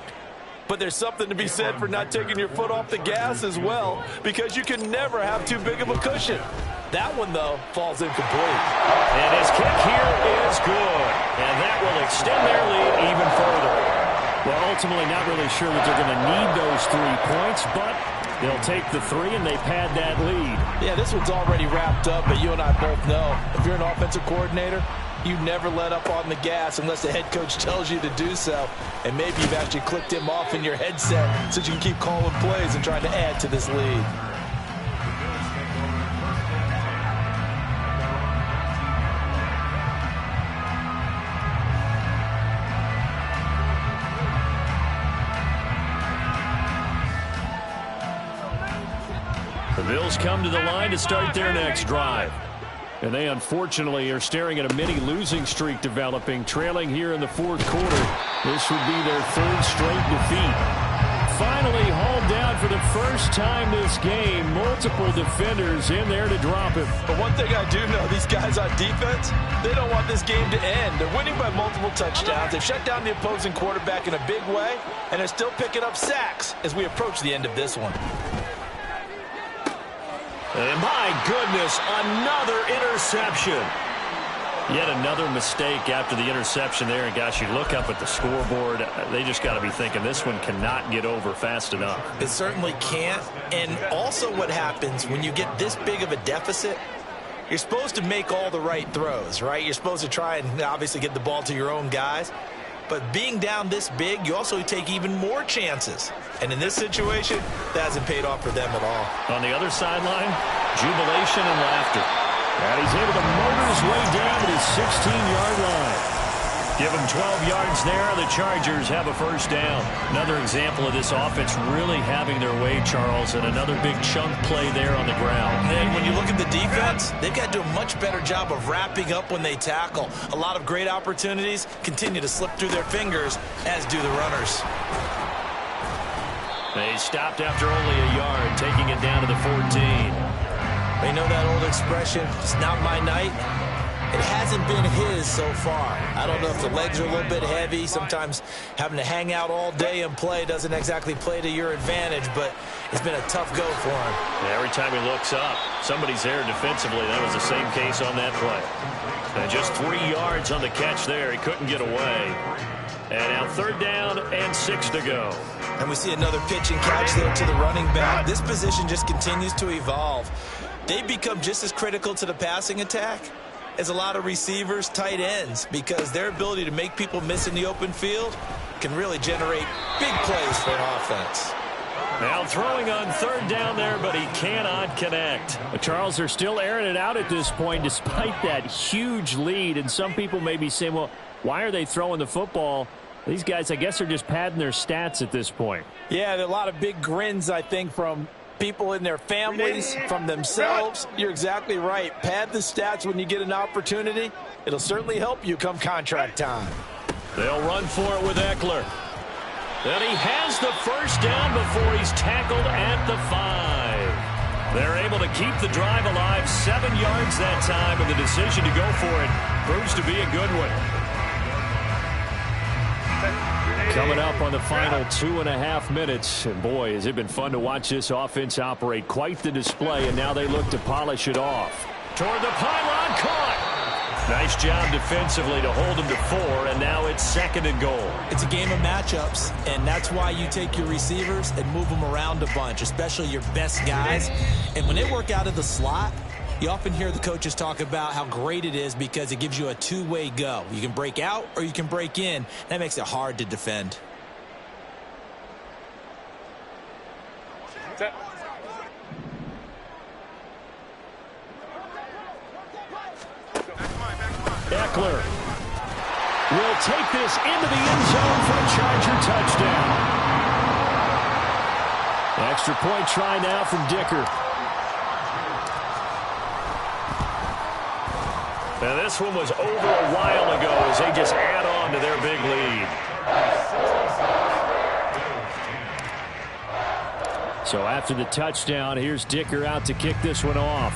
But there's something to be said for not taking your foot off the gas as well, because you can never have too big of a cushion. That one, though, falls incomplete. And his kick here is good. And that will extend their lead even further. Well, ultimately not really sure that they're going to need those 3 points, but they'll take the 3 and they pad that lead. Yeah, this one's already wrapped up, but you and I both know if you're an offensive coordinator, you never let up on the gas unless the head coach tells you to do so. And maybe you've actually clicked him off in your headset so you can keep calling plays and trying to add to this lead. The Bills come to the line to start their next drive. And they unfortunately are staring at a mini losing streak developing, trailing here in the 4th quarter. This would be their 3rd straight defeat. Finally hauled down for the first time this game. Multiple defenders in there to drop him. But one thing I do know, these guys on defense, they don't want this game to end. They're winning by multiple touchdowns. They've shut down the opposing quarterback in a big way, and they're still picking up sacks as we approach the end of this one. And my goodness, another interception. Yet another mistake after the interception there. And gosh, you look up at the scoreboard, they just got to be thinking this one cannot get over fast enough. It certainly can't. And also what happens when you get this big of a deficit, you're supposed to make all the right throws, right? You're supposed to try and obviously get the ball to your own guys. But being down this big, you also take even more chances. And in this situation, that hasn't paid off for them at all. On the other sideline, jubilation and laughter. And he's able to motor his way down to his 16-yard line. Give him 12 yards there. The Chargers have a first down. Another example of this offense really having their way, Charles, and another big chunk play there on the ground. And when you look at the defense, they've got to do a much better job of wrapping up when they tackle. A lot of great opportunities continue to slip through their fingers, as do the runners. They stopped after only a yard, taking it down to the 14. You know that old expression, it's not my night? It hasn't been his so far. I don't know if the legs are a little bit heavy. Sometimes having to hang out all day and play doesn't exactly play to your advantage, but it's been a tough go for him. Yeah, every time he looks up, somebody's there defensively. That was the same case on that play. And just 3 yards on the catch there. He couldn't get away. And now 3rd down and 6 to go. And we see another pitch and catch there to the running back. This position just continues to evolve. They've become just as critical to the passing attack as a lot of receivers, tight ends, because their ability to make people miss in the open field can really generate big plays for an offense. Now throwing on 3rd down there, but he cannot connect. Charles, they're still airing it out at this point despite that huge lead. And some people may be saying, well, why are they throwing the football? These guys, I guess, are just padding their stats at this point. Yeah, there are a lot of big grins, I think, from people in their families, from themselves. You're exactly right. Pad the stats when you get an opportunity. It'll certainly help you come contract time. They'll run for it with Eckler. And he has the first down before he's tackled at the 5. They're able to keep the drive alive, 7 yards that time, and the decision to go for it proves to be a good one. Coming up on the final 2.5 minutes. And boy, has it been fun to watch this offense operate. Quite the display, and now they look to polish it off. Toward the pylon, caught. Nice job defensively to hold him to 4, and now it's 2nd and goal. It's a game of matchups, and that's why you take your receivers and move them around a bunch, especially your best guys. And when they work out of the slot, you often hear the coaches talk about how great it is because it gives you a two-way go. You can break out or you can break in. That makes it hard to defend. Eckler will take this into the end zone for a Charger touchdown. Extra point try now from Dicker. Now this one was over a while ago as they just add on to their big lead. So after the touchdown, here's Dicker out to kick this one off.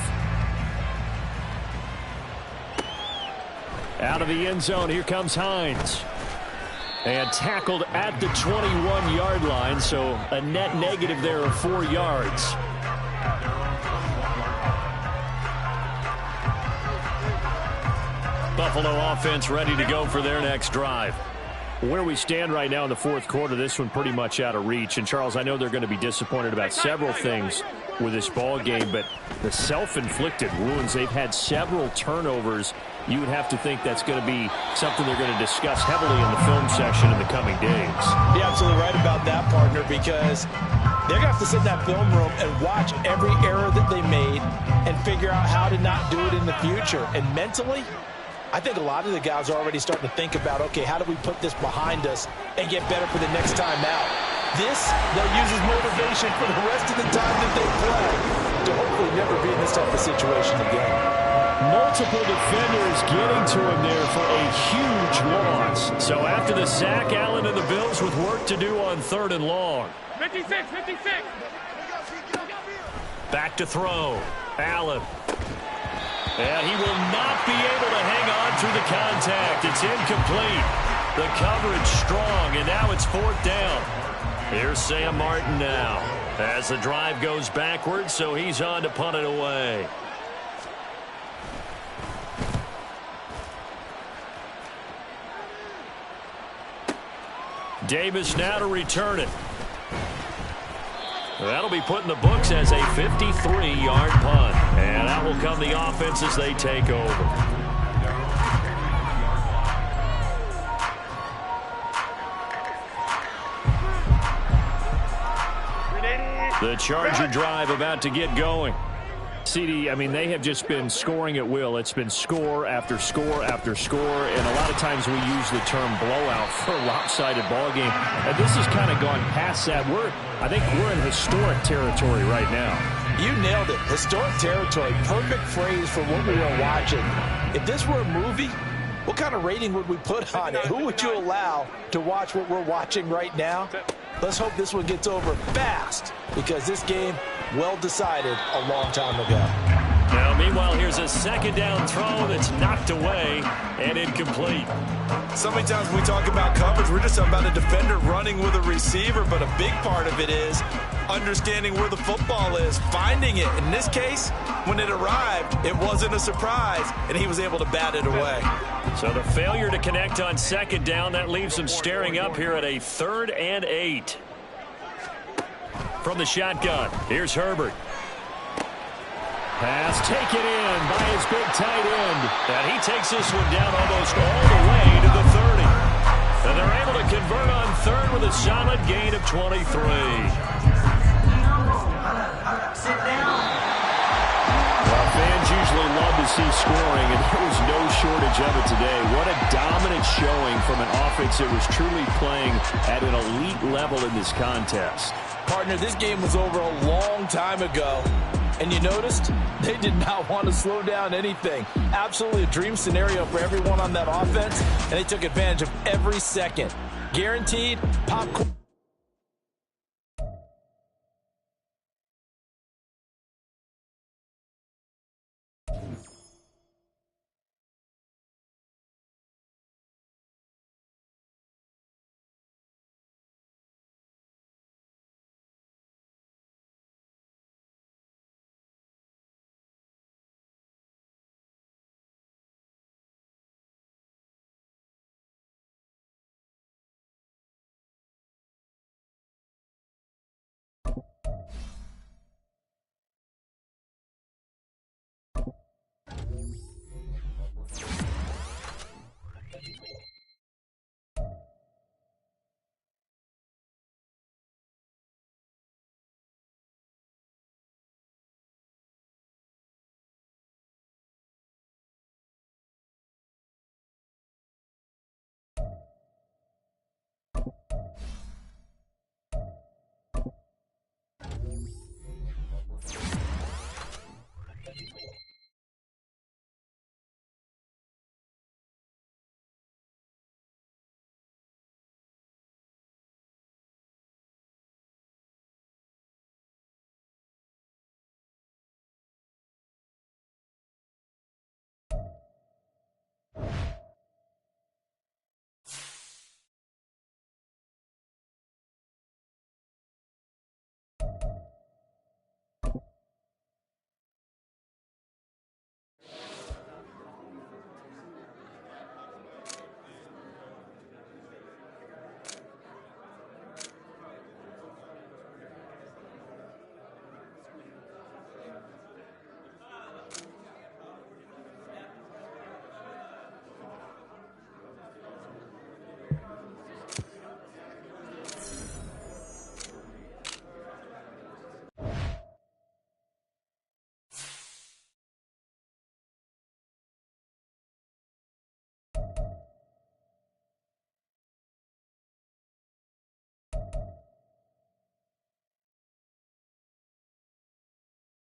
Out of the end zone, here comes Hines. And tackled at the 21-yard line, so a net negative there of 4 yards. Buffalo offense ready to go for their next drive. Where we stand right now in the 4th quarter, this one pretty much out of reach. And, Charles, I know they're going to be disappointed about several things with this ball game, but the self-inflicted wounds, they've had several turnovers. You would have to think that's going to be something they're going to discuss heavily in the film session in the coming days. You're absolutely right about that, partner, because they're going to have to sit in that film room and watch every error that they made and figure out how to not do it in the future. And mentally, I think a lot of the guys are already starting to think about, okay, how do we put this behind us and get better for the next time out? This, they'll use as motivation for the rest of the time that they play to hopefully never be in this type of situation again. Multiple defenders getting to him there for a huge loss. So after the sack, Allen and the Bills with work to do on 3rd and long. 56. Back to throw. Allen. And he will not be able to hang on through the contact. It's incomplete. The coverage strong, and now it's 4th down. Here's Sam Martin now as the drive goes backwards, so he's on to punt it away. Davis now to return it. That'll be put in the books as a 53-yard punt. And out will come the offense as they take over. The Charger drive about to get going. CD, I mean, they have just been scoring at will. It's been score after score after score, and a lot of times we use the term blowout for a lopsided ball game. And this has kind of gone past that. I think we're in historic territory right now. You nailed it. Historic territory. Perfect phrase for what we are watching. If this were a movie, what kind of rating would we put on it? Who would you allow to watch what we're watching right now? Let's hope this one gets over fast, because this game, well decided a long time ago. Now, meanwhile, here's a second down throw that's knocked away and incomplete. So many times when we talk about coverage, we're just talking about a defender running with a receiver, but a big part of it is understanding where the football is, finding it. In this case, when it arrived, it wasn't a surprise, and he was able to bat it away. So the failure to connect on second down, that leaves them staring up here at a 3rd and 8. From the shotgun, here's Herbert. Pass taken in by his big tight end. And he takes this one down almost all the way to the 30. And they're able to convert on 3rd with a solid gain of 23. Sit down. Well, fans usually love to see scoring, and there was no shortage of it today. What a dominant showing from an offense that was truly playing at an elite level in this contest. Partner, this game was over a long time ago. And you noticed they did not want to slow down anything. Absolutely a dream scenario for everyone on that offense, and they took advantage of every second. Guaranteed popcorn.